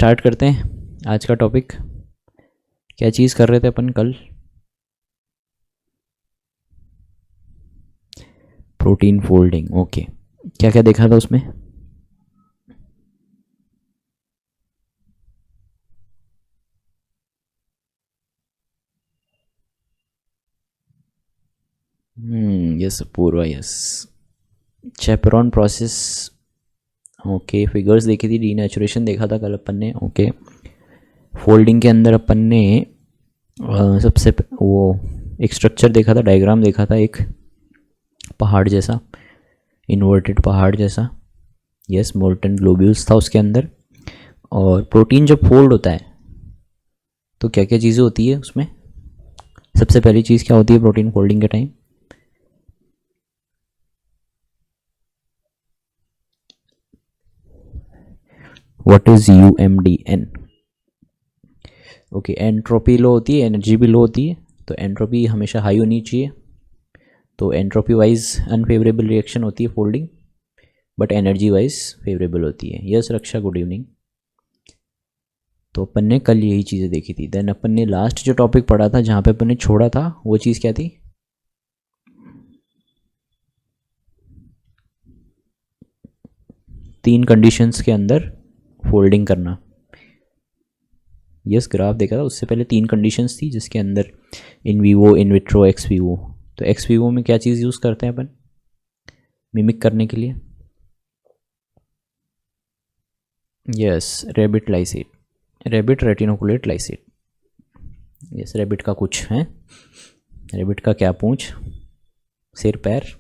Start करते हैं आज का टॉपिक। क्या चीज़ कर रहे थे अपन कल? Protein folding. ओके, क्या क्या देखा था उसमें? यस पूर्वा, यस। चैपरॉन प्रोसेस। ओके, फिगर्स देखी थी, डीनेचुरेशन देखा था कल अपन ने। ओके, फोल्डिंग के अंदर अपन ने सबसे वो एक स्ट्रक्चर देखा था, डायग्राम देखा था, एक पहाड़ जैसा, इन्वर्टेड पहाड़ जैसा। यस, मोल्टन ग्लोब्यूल्स था उसके अंदर। और प्रोटीन जब फोल्ड होता है तो क्या क्या चीज़ें होती है उसमें? सबसे पहली चीज़ क्या होती है प्रोटीन फोल्डिंग के time? What is UMDN? Okay, entropy low होती है, एनर्जी भी लो होती है। तो एंट्रोपी हमेशा हाई होनी चाहिए, तो एंट्रोपी वाइज अनफेवरेबल रिएक्शन होती है folding, but energy wise favourable होती है। यस रक्षा, गुड इवनिंग। तो अपन ने कल यही चीज़ें देखी थी। देन अपन ने लास्ट जो टॉपिक पढ़ा था, जहाँ पे अपन ने छोड़ा था, वो चीज़ क्या थी? तीन कंडीशंस के अंदर फोल्डिंग करना। यस, ग्राफ देखा था। उससे पहले तीन कंडीशंस थी जिसके अंदर in vivo, in vitro, x Vivo. तो एक्स वीवो में क्या चीज़ यूज़ करते हैं अपन मिमिक करने के लिए? Yes, rabbit lysate, rabbit reticulocyte lysate. Yes, rabbit का कुछ है, रेबिट का क्या पूंछ, सिर, पैर।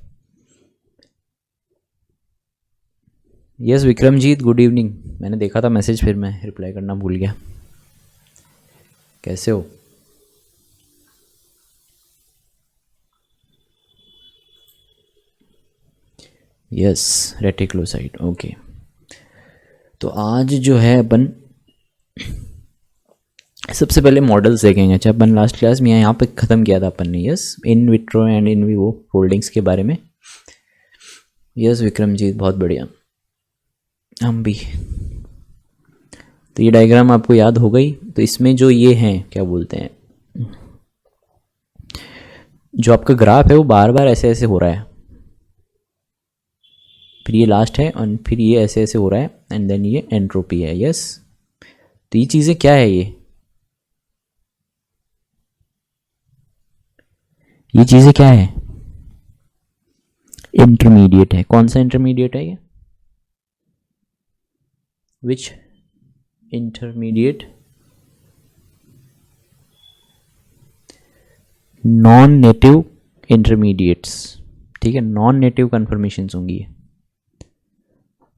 Yes Vikramjit, good evening. मैंने देखा था मैसेज, फिर मैं रिप्लाई करना भूल गया। कैसे हो? Yes, reticulocyte. ओके, तो आज जो है अपन सबसे पहले मॉडल्स देखेंगे। अच्छा, अपन लास्ट क्लास में यहाँ पे ख़त्म किया था अपन ने, yes, in vitro and in vivo foldings के बारे में। यस विक्रमजीत, बहुत बढ़िया, हम भी। तो ये डायग्राम आपको याद हो गई। तो इसमें जो ये हैं, क्या बोलते हैं, जो आपका ग्राफ है वो बार बार ऐसे ऐसे हो रहा है, फिर ये लास्ट है और फिर ये ऐसे ऐसे हो रहा है, एंड देन ये एंट्रोपी है। यस, तो ये चीज़ें क्या है? ये चीज़ें क्या है? इंटरमीडिएट है। कौन सा इंटरमीडिएट है ये? विच इंटरमीडिएट? Non native intermediates. ठीक है, नॉन नेटिव कन्फर्मेशंस होंगी ये।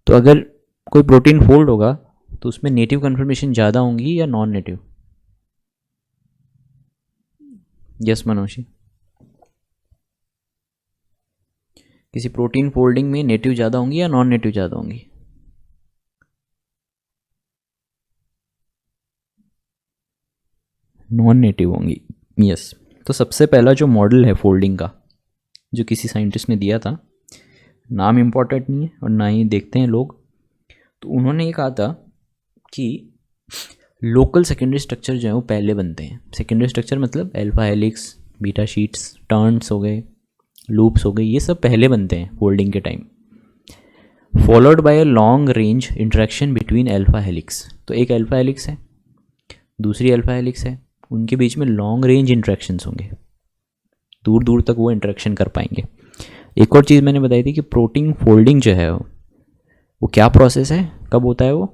तो अगर कोई प्रोटीन फोल्ड होगा तो उसमें नेटिव कन्फर्मेशन ज़्यादा होंगी या नॉन नेटिव? यस मनोशी, किसी प्रोटीन फोल्डिंग में नेटिव ज़्यादा होंगी या नॉन नेटिव ज़्यादा होंगी? नॉन नेटिव होंगी। यस, तो सबसे पहला जो मॉडल है फोल्डिंग का, जो किसी साइंटिस्ट ने दिया था, नाम इम्पॉर्टेंट नहीं है और ना ही देखते हैं लोग, तो उन्होंने ये कहा था कि लोकल सेकेंडरी स्ट्रक्चर जो है वो पहले बनते हैं। सेकेंडरी स्ट्रक्चर मतलब alpha helix, beta sheets, turns हो गए, लूप्स हो गए, ये सब पहले बनते हैं फोल्डिंग के time, followed by a long range interaction between alpha helix. तो एक अल्फा हेलिक्स है, दूसरी अल्फा हेलिक्स है, उनके बीच में लॉन्ग रेंज इंटरेक्शंस होंगे, दूर दूर तक वो इंटरेक्शन कर पाएंगे। एक और चीज़ मैंने बताई थी कि प्रोटीन फोल्डिंग जो है वो क्या प्रोसेस है, कब होता है वो,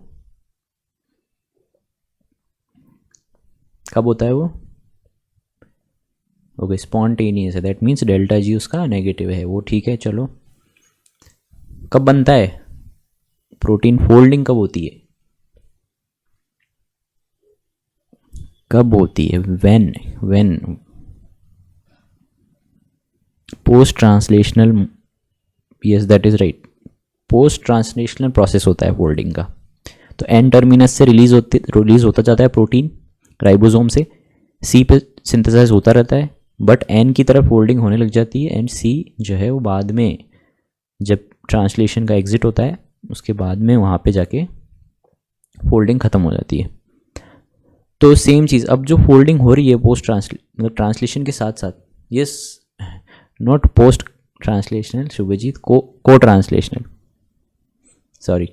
कब होता है वो? ओके, स्पॉन्टेनियस है, दैट मीन्स डेल्टा जी उसका नेगेटिव है वो। ठीक है, चलो, कब बनता है प्रोटीन फोल्डिंग, कब होती है? कब होती है? When post translational. Yes that is right, post translational process होता है फोल्डिंग का। तो एन टर्मिनस से रिलीज होता जाता है प्रोटीन राइबोसोम से, सी पे सिंथेसाइज होता रहता है, बट एन की तरफ फोल्डिंग होने लग जाती है, एंड सी जो है वो बाद में जब ट्रांसलेशन का एग्जिट होता है उसके बाद में वहाँ पे जाके फोल्डिंग ख़त्म हो जाती है। तो सेम चीज़ अब जो फोल्डिंग हो रही है पोस्ट मतलब ट्रांसलेशन के साथ साथ, yes, not post translational Shubhajit, cotranslational, sorry,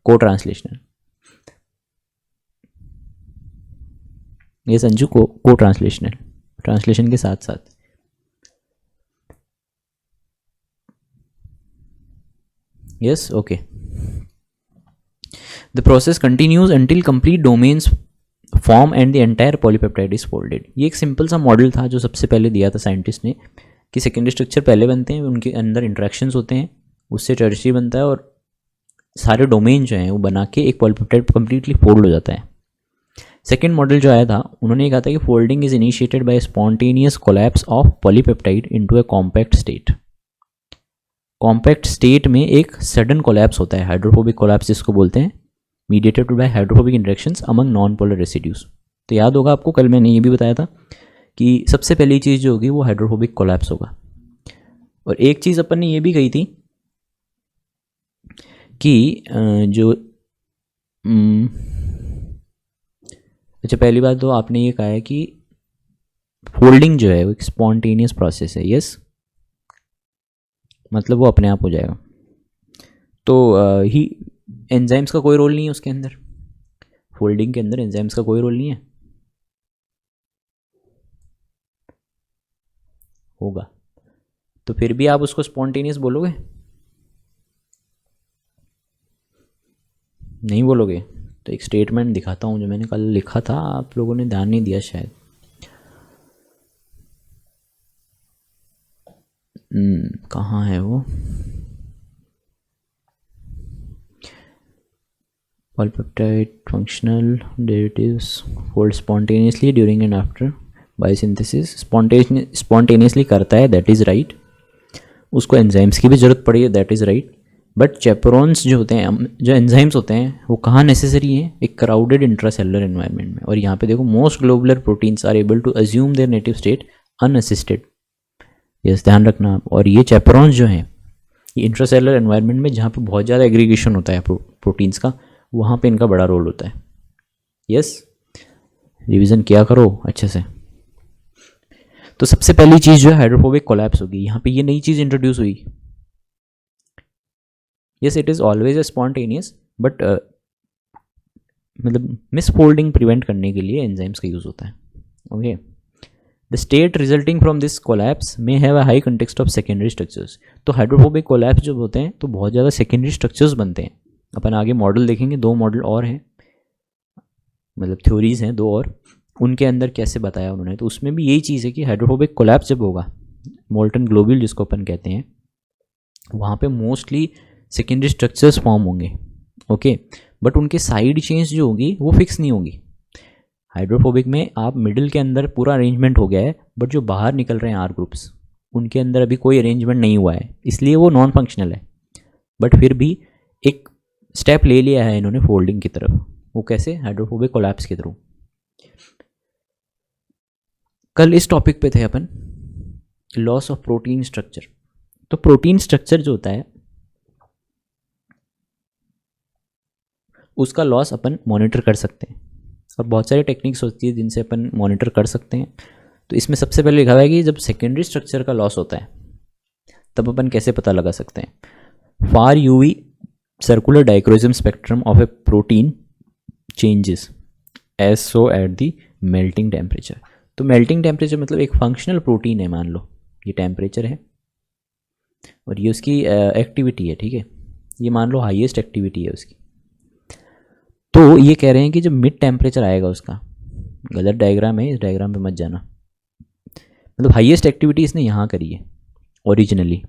को ट्रांसलेशनल, ये संजू को ट्रांसलेशनल, ट्रांसलेशन के साथ साथ। Yes, okay. The process continues until complete domains form and the entire polypeptide is folded. ये एक सिंपल सा मॉडल था जो सबसे पहले दिया था साइंटिस्ट ने, कि सेकेंडरी स्ट्रक्चर पहले बनते हैं, उनके अंदर इंट्रैक्शंस होते हैं, उससे टर्शियरी बनता है और सारे डोमेन जो हैं वो बना के एक पॉलीपेप्टाइड कंप्लीटली फोल्ड हो जाता है। सेकेंड मॉडल जो आया था, उन्होंने ये कहा था कि folding is initiated by spontaneous collapse of polypeptide into A compact state. Compact state में एक सडन कोलैप्स होता है, हाइड्रोफोबिक कोलैप्स जिसको बोलते हैं, mediated by hydrophobic interactions among non polar residues. तो याद होगा आपको, कल मैंने ये भी बताया था कि सबसे पहली चीज़ जो होगी वो हाइड्रोफोबिक कोलैप्स होगा। और एक चीज़ अपन ने ये भी कही थी कि जो अच्छा, पहली बात तो आपने ये कहा है कि फोल्डिंग जो है वो एक स्पॉन्टेनियस प्रोसेस है। यस, मतलब वो अपने आप हो जाएगा। तो ही एंजाइम्स का कोई रोल नहीं है उसके अंदर, फोल्डिंग के अंदर एंजाइम्स का कोई रोल नहीं है। होगा तो फिर भी आप उसको स्पॉन्टेनियस बोलोगे? नहीं बोलोगे? तो एक स्टेटमेंट दिखाता हूँ जो मैंने कल लिखा था, आप लोगों ने ध्यान नहीं दिया शायद। कहाँ है वो? Polypeptide functional derivatives fold spontaneously during and after biosynthesis। spontaneously करता है, that is right। उसको एंजाइम्स की भी ज़रूरत पड़ी है, that is right। बट चैपरोन्स जो होते हैं, जो एंजाइम्स होते हैं, वो कहाँ नेसेसरी हैं? एक क्राउडेड इंट्रासेलुलर एनवायरनमेंट में। और यहाँ पे देखो, most globular proteins are able to assume their native state unassisted. Yes, ध्यान रखना आप। और ये चैपरोन्स जो हैं, ये इंट्रासेलुलर एनवायरनमेंट में जहाँ पे बहुत ज़्यादा एग्रीगेशन होता है प्रोटीन्स का, वहाँ पे इनका बड़ा रोल होता है। यस, रिवीजन किया करो अच्छे से। तो सबसे पहली चीज़ जो है हाइड्रोफोबिक कोलैप्स होगी। यहाँ पे ये नई चीज़ इंट्रोड्यूस हुई। Yes, it is always a spontaneous, but मतलब मिसफोल्डिंग प्रिवेंट करने के लिए एंजाइम्स का यूज़ होता है। Okay, the state resulting from this collapse may have a high content of secondary structures. तो हाइड्रोफोबिक कोलैप्स जब होते हैं तो बहुत ज़्यादा सेकेंडरी स्ट्रक्चर्स बनते हैं। अपन आगे मॉडल देखेंगे, 2 मॉडल और हैं, मतलब थ्योरीज हैं 2 और, उनके अंदर कैसे बताया उन्होंने। तो उसमें भी यही चीज़ है कि हाइड्रोफोबिक कोलैप्स जब होगा, मोल्टन ग्लोब्यूल जिसको अपन कहते हैं, वहाँ पे मोस्टली सेकेंडरी स्ट्रक्चर्स फॉर्म होंगे। ओके, बट उनके साइड चेन्स जो होगी वो फिक्स नहीं होंगी। हाइड्रोफोबिक में आप मिडिल के अंदर पूरा अरेंजमेंट हो गया है, बट जो बाहर निकल रहे हैं आर ग्रुप्स, उनके अंदर अभी कोई अरेंजमेंट नहीं हुआ है, इसलिए वो नॉन फंक्शनल है। बट फिर भी एक स्टेप ले लिया है इन्होंने फोल्डिंग की तरफ। वो कैसे? हाइड्रोफोबिक कोलैप्स के थ्रू। कल इस टॉपिक पे थे अपन, लॉस ऑफ प्रोटीन स्ट्रक्चर। तो प्रोटीन स्ट्रक्चर जो होता है उसका लॉस अपन मॉनिटर कर सकते हैं, और बहुत सारी टेक्निक्स होती है जिनसे अपन मॉनिटर कर सकते हैं। तो इसमें सबसे पहले लिखा हुआ है कि जब सेकेंडरी स्ट्रक्चर का लॉस होता है तब अपन कैसे पता लगा सकते हैं। Far UV circular dichroism spectrum of a protein changes as so at the melting temperature. तो मेल्टिंग टेम्परेचर मतलब एक फंक्शनल प्रोटीन है, मान लो ये टेम्परेचर है और ये उसकी एक्टिविटी है, ठीक है, ये मान लो हाईएस्ट एक्टिविटी है उसकी। तो ये कह रहे हैं कि जब मिड टेम्परेचर आएगा उसका, गलत डायग्राम है, इस डायग्राम पे मत जाना, मतलब हाईएस्ट एक्टिविटी इसने यहाँ करी है ओरिजिनली,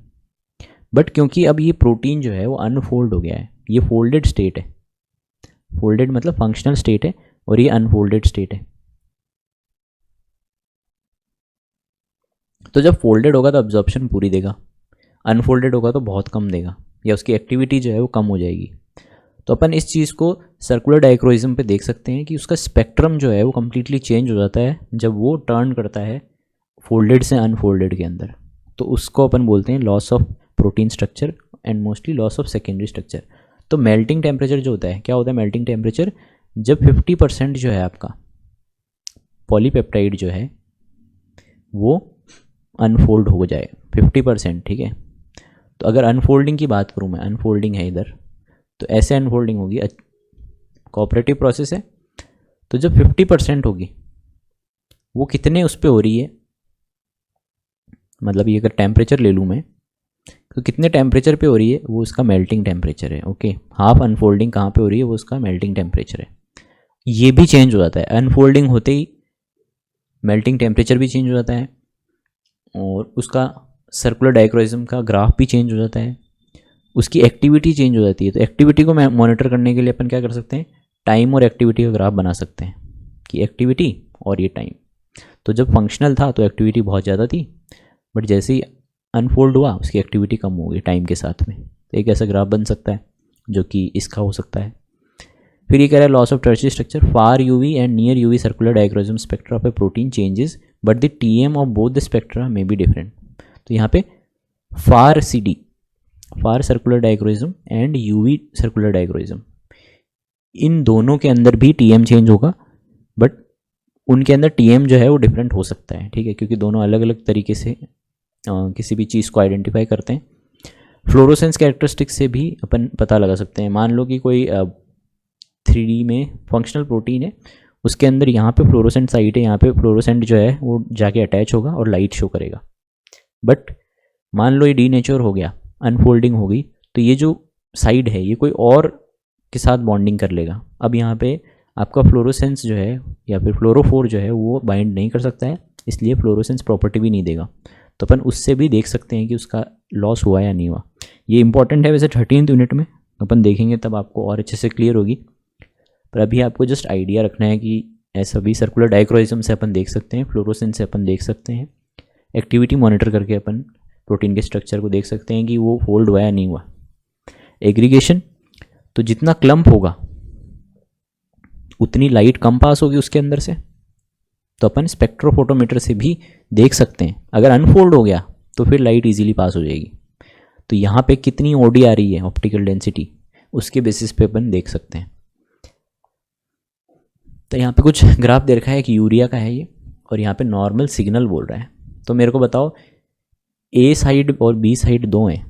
बट क्योंकि अब ये प्रोटीन जो है वो अनफोल्ड हो गया है, ये फोल्डेड स्टेट है, फोल्डेड मतलब फंक्शनल स्टेट है और ये अनफोल्डेड स्टेट है। तो जब फोल्डेड होगा तो अब्जॉर्प्शन पूरी देगा, अनफोल्डेड होगा तो बहुत कम देगा, या उसकी एक्टिविटी जो है वो कम हो जाएगी। तो अपन इस चीज़ को सर्कुलर डाइक्रोइज्म पे देख सकते हैं कि उसका स्पेक्ट्रम जो है वो कम्प्लीटली चेंज हो जाता है जब वो टर्न करता है फोल्डेड से अनफोल्डेड के अंदर। तो उसको अपन बोलते हैं loss of protein structure and mostly loss of secondary structure. तो मेल्टिंग टेम्परेचर जो होता है, क्या होता है मेल्टिंग टेम्परेचर, जब 50% जो है आपका पॉलीपेप्टाइड जो है वो अनफोल्ड हो जाए 50%, ठीक है। तो अगर अनफोल्डिंग की बात करूँ मैं, अनफोल्डिंग है इधर, तो ऐसे अनफोल्डिंग होगी, कोऑपरेटिव प्रोसेस है। तो जब 50% होगी, वो कितने उस पर हो रही है, मतलब ये अगर टेम्परेचर ले लूँ मैं, तो कितने टेम्परेचर पे हो रही है, वो उसका मेल्टिंग टेम्परेचर है। ओके, हाफ अनफोल्डिंग कहाँ पे हो रही है, वो उसका मेल्टिंग टेम्परेचर है। ये भी चेंज हो जाता है, अनफोल्डिंग होते ही मेल्टिंग टेम्परेचर भी चेंज हो जाता है, और उसका सर्कुलर डायक्रोइज्म का ग्राफ भी चेंज हो जाता है, उसकी एक्टिविटी चेंज हो जाती है। तो एक्टिविटी को मॉनिटर करने के लिए अपन क्या कर सकते हैं, टाइम और एक्टिविटी का ग्राफ बना सकते हैं कि एक्टिविटी और ये टाइम। तो जब फंक्शनल था तो एक्टिविटी बहुत ज़्यादा थी, बट जैसे ही अनफोल्ड हुआ उसकी एक्टिविटी कम हो गई टाइम के साथ में। तो एक ऐसा ग्राफ बन सकता है जो कि इसका हो सकता है। फिर ये कह रहा है loss of tertiary structure, far UV and near UV circular dichroism spectra of a protein changes but the TM of both the spectra may be different. तो यहाँ पे far CD, far circular dichroism and UV circular dichroism, इन दोनों के अंदर भी TM change होगा, but उनके अंदर टीएम जो है वो डिफरेंट हो सकता है, ठीक है, क्योंकि दोनों अलग अलग तरीके से किसी भी चीज़ को आइडेंटिफाई करते हैं। फ्लोरोसेंस कैरेक्टरिस्टिक्स से भी अपन पता लगा सकते हैं। मान लो कि कोई 3D में फंक्शनल प्रोटीन है, उसके अंदर यहाँ पे फ्लोरोसेंट साइट है, यहाँ पे फ्लोरोसेंट जो है वो जाके अटैच होगा और लाइट शो करेगा। बट मान लो ये डीनेचर हो गया, अनफोल्डिंग हो गई, तो ये जो साइड है ये कोई और के साथ बॉन्डिंग कर लेगा। अब यहाँ पे आपका फ्लोरोसेंस जो है या फिर फ्लोरोफोर जो है वो बाइंड नहीं कर सकता है, इसलिए फ्लोरोसेंस प्रॉपर्टी भी नहीं देगा। तो अपन उससे भी देख सकते हैं कि उसका लॉस हुआ या नहीं हुआ। ये इंपॉर्टेंट है वैसे 13th यूनिट में अपन देखेंगे, तब आपको और अच्छे से क्लियर होगी। पर अभी आपको जस्ट आइडिया रखना है कि ऐसा भी सर्कुलर डायक्रोइज्म से अपन देख सकते हैं, फ्लोरोसेंस से अपन देख सकते हैं, एक्टिविटी मॉनिटर करके अपन प्रोटीन के स्ट्रक्चर को देख सकते हैं कि वो फोल्ड हुआ या नहीं हुआ। एग्रीगेशन, तो जितना क्लम्प होगा उतनी लाइट कम पास होगी उसके अंदर से, तो अपन स्पेक्ट्रोफोटोमीटर से भी देख सकते हैं। अगर अनफोल्ड हो गया तो फिर लाइट इजीली पास हो जाएगी। तो यहाँ पे कितनी ओडी आ रही है, ऑप्टिकल डेंसिटी, उसके बेसिस पे अपन देख सकते हैं। तो यहाँ पे कुछ ग्राफ दे रखा है कि यूरिया का है ये, और यहाँ पे नॉर्मल सिग्नल बोल रहा है। तो मेरे को बताओ ए साइड और बी साइड दो हैं,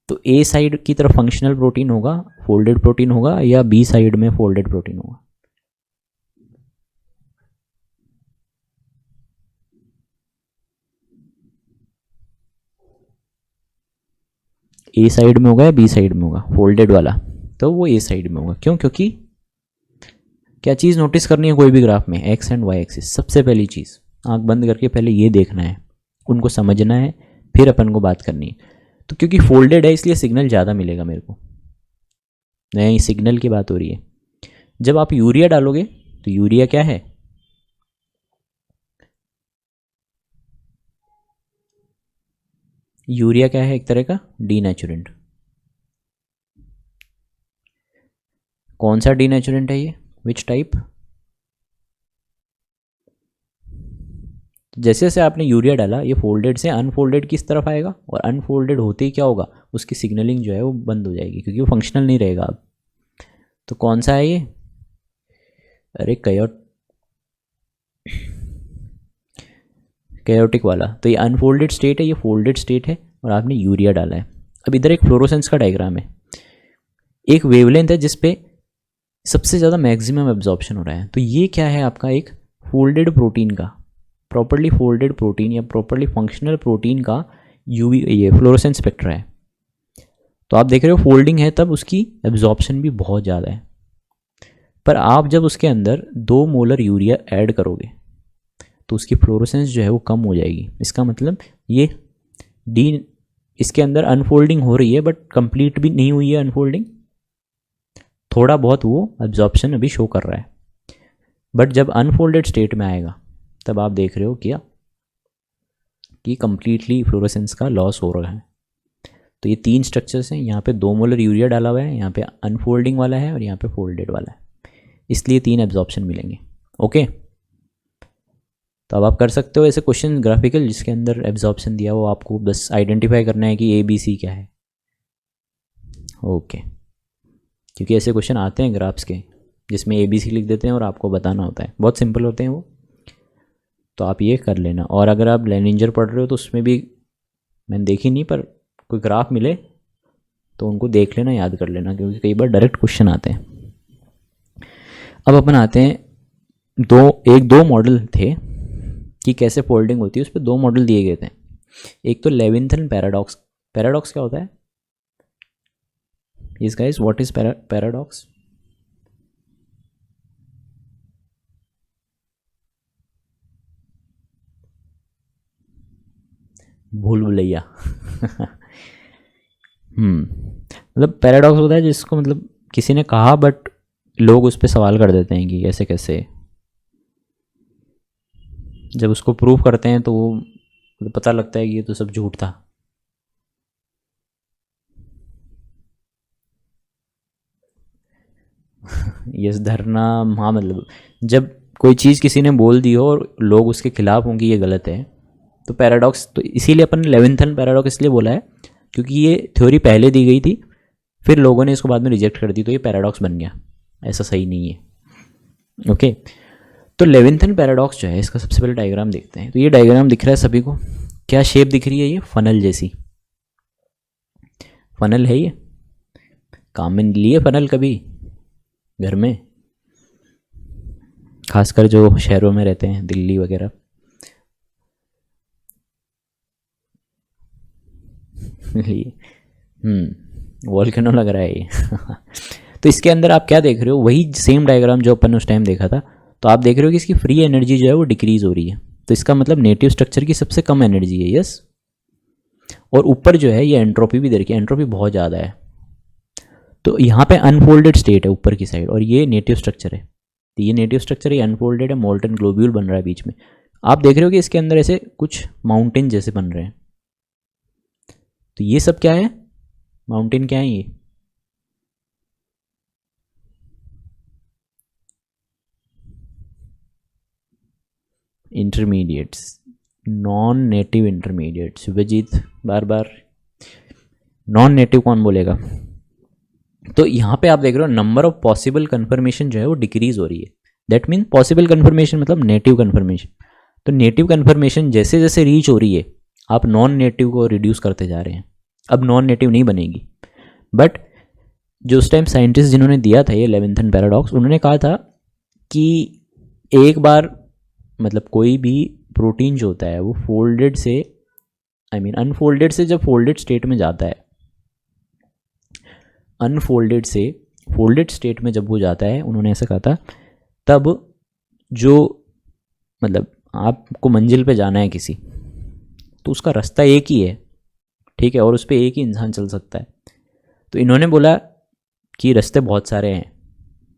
तो ए साइड की तरफ फंक्शनल प्रोटीन होगा, फोल्डेड प्रोटीन होगा, या बी साइड में फोल्डेड प्रोटीन होगा? ए साइड में होगा या बी साइड में होगा फोल्डेड वाला? तो वो ए साइड में होगा। क्यों? क्योंकि क्या चीज़ नोटिस करनी है कोई भी ग्राफ में, एक्स एंड वाई एक्सिस। सबसे पहली चीज़ आंख बंद करके पहले ये देखना है, उनको समझना है, फिर अपन को बात करनी है। तो क्योंकि फोल्डेड है इसलिए सिग्नल ज़्यादा मिलेगा मेरे को, नहीं सिग्नल की बात हो रही है। जब आप यूरिया डालोगे तो यूरिया क्या है, यूरिया क्या है, एक तरह का डीनेचुरेंट। कौन सा डीनेचुरेंट है ये, विच टाइप? जैसे जैसे आपने यूरिया डाला ये फोल्डेड से अनफोल्डेड किस तरफ आएगा, और अनफोल्डेड होते ही क्या होगा, उसकी सिग्नलिंग जो है वो बंद हो जाएगी, क्योंकि वो फंक्शनल नहीं रहेगा अब। तो कौन सा है ये, अरे कैयोटिक वाला। तो ये अनफोल्डेड स्टेट है, ये फोल्डेड स्टेट है, और आपने यूरिया डाला है। अब इधर एक फ्लोरोसेंस का डायग्राम है, एक वेवलेंथ है जिसपे सबसे ज़्यादा मैक्सिमम एब्जॉर्प्शन हो रहा है। तो ये क्या है आपका, एक फोल्डेड प्रोटीन का, प्रॉपर्ली फोल्डेड प्रोटीन या प्रॉपर्ली फंक्शनल प्रोटीन का यूवी ये फ्लोरोसेंस स्पेक्ट्रा है। तो आप देख रहे हो फोल्डिंग है तब उसकी एब्जॉर्प्शन भी बहुत ज़्यादा है। पर आप जब उसके अंदर 2 मोलर यूरिया ऐड करोगे तो उसकी फ्लोरोसेंस जो है वो कम हो जाएगी। इसका मतलब ये इसके अंदर अनफोल्डिंग हो रही है बट कंप्लीट भी नहीं हुई है अनफोल्डिंग, थोड़ा बहुत वो एब्जॉर्प्शन अभी शो कर रहा है। बट जब अनफोल्डेड स्टेट में आएगा तब आप देख रहे हो क्या कि कंप्लीटली फ्लोरोसेंस का लॉस हो रहा है। तो ये 3 स्ट्रक्चर्स हैं, यहाँ पे 2 मोलर यूरिया डाला हुआ है, यहाँ पे अनफोल्डिंग वाला है और यहाँ पे फोल्डेड वाला है, इसलिए 3 एब्जॉर्प्शन मिलेंगे। ओके, तो अब आप कर सकते हो ऐसे क्वेश्चन ग्राफिकल जिसके अंदर एब्जॉर्प्शन दिया हो, आपको बस आइडेंटिफाई करना है कि ए बी सी क्या है। ओके, क्योंकि ऐसे क्वेश्चन आते हैं ग्राफ्स के जिसमें ABC लिख देते हैं और आपको बताना होता है, बहुत सिंपल होते हैं वो, तो आप ये कर लेना। और अगर आप लेनिंजर पढ़ रहे हो तो उसमें भी मैंने देखी नहीं, पर कोई ग्राफ मिले तो उनको देख लेना, याद कर लेना, क्योंकि कई बार डायरेक्ट क्वेश्चन आते हैं। अब अपन आते हैं दो मॉडल थे कि कैसे फोल्डिंग होती है, उस पर दो मॉडल दिए गए थे। एक तो लेविंथन पैराडॉक्स। पैराडॉक्स क्या होता है? Yes guys, what is paradox? भूल भुलैया। मतलब पैराडॉक्स होता है जिसको मतलब किसी ने कहा बट लोग उस पर सवाल कर देते हैं कि कैसे कैसे, जब उसको प्रूव करते हैं तो वो मतलब पता लगता है कि ये तो सब झूठ था। यस, धरना, हाँ, मतलब जब कोई चीज़ किसी ने बोल दी हो और लोग उसके खिलाफ होंगे ये गलत है, तो पैराडॉक्स। तो इसीलिए अपन लेविंथन पैराडॉक्स इसलिए बोला है क्योंकि ये थ्योरी पहले दी गई थी, फिर लोगों ने इसको बाद में रिजेक्ट कर दी, तो ये पैराडॉक्स बन गया। ऐसा सही नहीं है। ओके, तो लेविंथन पैराडॉक्स जो है, इसका सबसे पहले डायग्राम देखते हैं। तो ये डायग्राम दिख रहा है सभी को, क्या शेप दिख रही है? ये फनल जैसी फनल है। ये काम में लिए फनल कभी घर में, खासकर जो शहरों में रहते हैं, दिल्ली वगैरह। वॉल्केनो लग रहा है ये। तो इसके अंदर आप क्या देख रहे हो? वही सेम डायग्राम जो अपन उस टाइम देखा था। तो आप देख रहे हो कि इसकी फ्री एनर्जी जो है वो डिक्रीज हो रही है। तो इसका मतलब नेटिव स्ट्रक्चर की सबसे कम एनर्जी है। यस, और ऊपर जो है ये एंट्रोपी भी देखिए, एंट्रोपी बहुत ज़्यादा है। तो यहाँ पे अनफोल्डेड स्टेट है ऊपर की साइड, और ये नेटिव स्ट्रक्चर है। तो ये नेटिव स्ट्रक्चर, ये अनफोल्डेड है, मोल्टन ग्लोब्यूल बन रहा है बीच में। आप देख रहे हो कि इसके अंदर ऐसे कुछ माउंटेन जैसे बन रहे हैं। तो ये सब क्या है? माउंटेन क्या है ये? Intermediates, non native intermediates. Vijit बार बार नॉन नेटिव कौन बोलेगा? तो यहाँ पे आप देख रहे हो नंबर ऑफ पॉसिबल कन्फर्मेशन जो है वो डिक्रीज हो रही है। दैट मीन पॉसिबल कन्फर्मेशन मतलब नेटिव कन्फर्मेशन। तो नेटिव कन्फर्मेशन जैसे जैसे रीच हो रही है, आप नॉन नेटिव को रिड्यूस करते जा रहे हैं। अब नॉन नेटिव नहीं बनेगी। बट जो उस टाइम साइंटिस्ट जिन्होंने दिया था ये लेविंथन पैराडॉक्स, उन्होंने कहा था कि एक बार मतलब कोई भी प्रोटीन जो होता है वो फोल्डेड से, अनफोल्डेड से जब फोल्डेड स्टेट में जाता है, अनफोल्डेड से फोल्डेड स्टेट में जब वो जाता है, उन्होंने ऐसा कहा था, तब जो मतलब आपको मंजिल पे जाना है किसी, तो उसका रास्ता एक ही है, ठीक है, और उस पर एक ही इंसान चल सकता है। तो इन्होंने बोला कि रास्ते बहुत सारे हैं,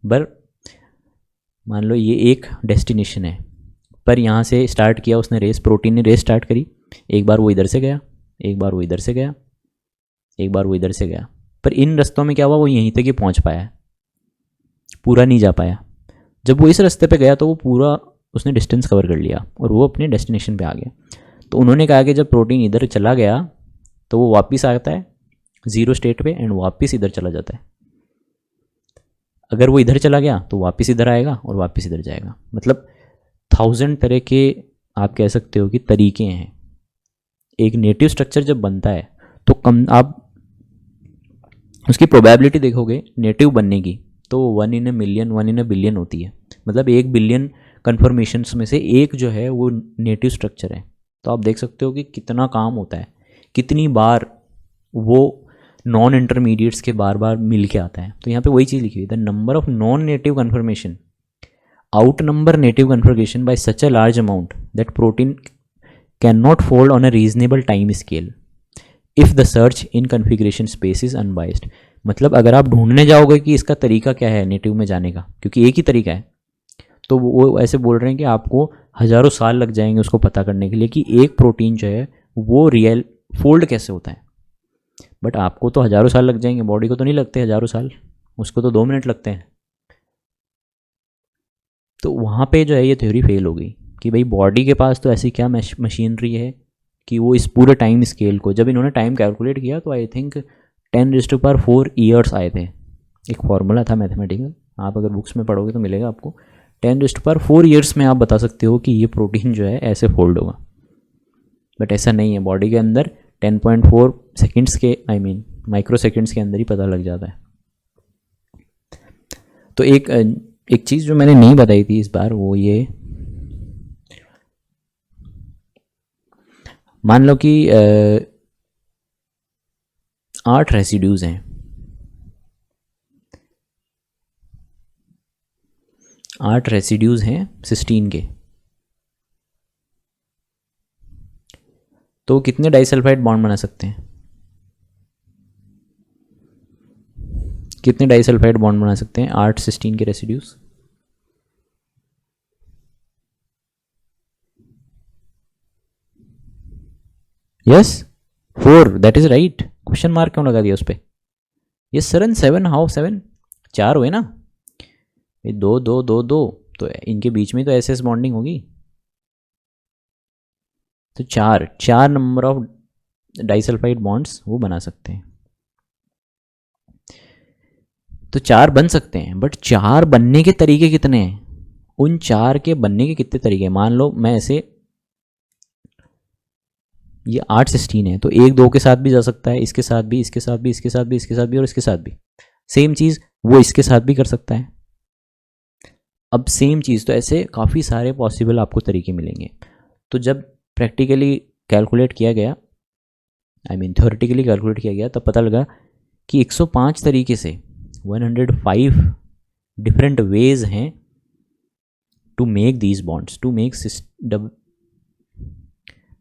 पर मान लो ये एक डेस्टिनेशन है, पर यहाँ से स्टार्ट किया उसने रेस, प्रोटीन ने रेस स्टार्ट करी। एक बार वो इधर से गया, एक बार वो इधर से गया, एक बार वो इधर से गया, पर इन रास्तों में क्या हुआ, वो यहीं तक ही पहुँच पाया, पूरा नहीं जा पाया। जब वो इस रास्ते पे गया तो वो पूरा उसने डिस्टेंस कवर कर लिया और वो अपने डेस्टिनेशन पे आ गया। तो उन्होंने कहा कि जब प्रोटीन इधर चला गया तो वो वापस आता है ज़ीरो स्टेट पे एंड वापस इधर चला जाता है। अगर वो इधर चला गया तो वापस इधर आएगा और वापस इधर जाएगा। मतलब 1000 तरह के आप कह सकते हो कि तरीके हैं। एक नेटिव स्ट्रक्चर जब बनता है तो कम आप उसकी प्रोबेबिलिटी देखोगे नेटिव बनने की, तो 1 in a million 1 in a billion होती है। मतलब 1 बिलियन कन्फर्मेशंस में से एक जो है वो नेटिव स्ट्रक्चर है। तो आप देख सकते हो कि कितना काम होता है, कितनी बार वो नॉन इंटरमीडिएट्स के बार बार मिल के आता है। तो यहाँ पे वही चीज़ लिखी हुई है, the number of non native conformation outnumber native conformation by such a large amount that protein can not fold on a reasonable time scale if the search in configuration space is unbiased. मतलब अगर आप ढूंढने जाओगे कि इसका तरीका क्या है नेटिव में जाने का, क्योंकि एक ही तरीका है, तो वो ऐसे बोल रहे हैं कि आपको हज़ारों साल लग जाएंगे उसको पता करने के लिए कि एक प्रोटीन जो है वो रियल फोल्ड कैसे होता है। बट आपको तो हज़ारों साल लग जाएंगे, बॉडी को तो नहीं लगते हज़ारों साल, उसको तो 2 मिनट लगते हैं। तो वहाँ पे जो है ये थ्योरी फेल हो गई कि भाई बॉडी के पास तो ऐसी क्या मशीनरी है कि वो इस पूरे टाइम स्केल को, जब इन्होंने टाइम कैलकुलेट किया तो आई थिंक 10⁴ ईयर्स आए थे। एक फॉर्मूला था मैथमेटिकल, आप अगर बुक्स में पढ़ोगे तो मिलेगा आपको। 10⁴ ईयर्स में आप बता सकते हो कि ये प्रोटीन जो है ऐसे फोल्ड होगा, बट ऐसा नहीं है। बॉडी के अंदर 10.4 सेकेंड्स के माइक्रो सेकेंड्स के अंदर ही पता लग जाता है। तो एक चीज़ जो मैंने नहीं बताई थी इस बार, वो ये, मान लो कि 8 रेसिड्यूज़ हैं, 8 रेसिड्यूज़ हैं सिस्टीन के, तो कितने डाइसल्फाइड बॉन्ड बना सकते हैं? कितने डाइसल्फाइड बॉन्ड बना सकते हैं 8 सिस्टीन के residues? Yes 4, that is right. Question mark क्यों लगा दिया उस पर? Yes Saran 7, how 7? 4 हुए ना, 2 2 2 2, तो इनके बीच में तो एसएस बॉन्डिंग होगी, तो 4 नंबर ऑफ डाइसल्फाइड बॉन्ड्स वो बना सकते हैं। तो 4 बन सकते हैं, बट 4 बनने के तरीके कितने हैं? उन 4 के बनने के कितने तरीके हैं? मान लो मैं ऐसे, ये 8 सिस्टीन है, तो 1 2 के साथ भी जा सकता है, इसके साथ भी, इसके साथ भी, इसके साथ भी, इसके साथ भी, और इसके साथ भी। सेम चीज़ वो इसके साथ भी कर सकता है। अब सेम चीज़, तो ऐसे काफ़ी सारे पॉसिबल आपको तरीके मिलेंगे। तो जब प्रैक्टिकली कैलकुलेट किया गया, थ्योरेटिकली कैलकुलेट किया गया, तब पता लगा कि 105 तरीके से 105 डिफरेंट वेज हैं to make these bonds, to make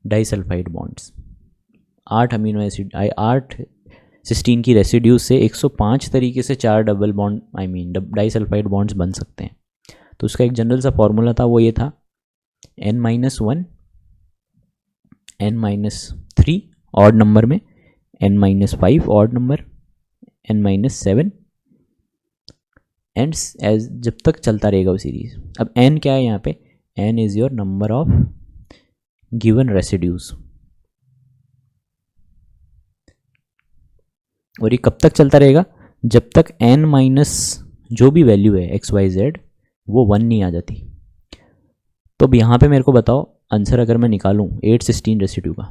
disulphide bonds. 8 amino acid 8 cysteine की रेसिड्यूज से 105 तरीके से 4 डबल बॉन्ड डाइसल्फाइड बॉन्ड्स बन सकते हैं। तो उसका एक जनरल सा फॉर्मूला था, वो ये था n-1 n-3 ऑड नंबर में, n-5 odd number, n-7 and as, जब तक चलता रहेगा वो सीरीज। अब n क्या है यहाँ पे? n is your number of given residues, और ये कब तक चलता रहेगा? जब तक n माइनस जो भी वैल्यू है XYZ वो 1 नहीं आ जाती। तो अब यहाँ पे मेरे को बताओ आंसर, अगर मैं निकालूँ 8 16 रेसिड्यू का,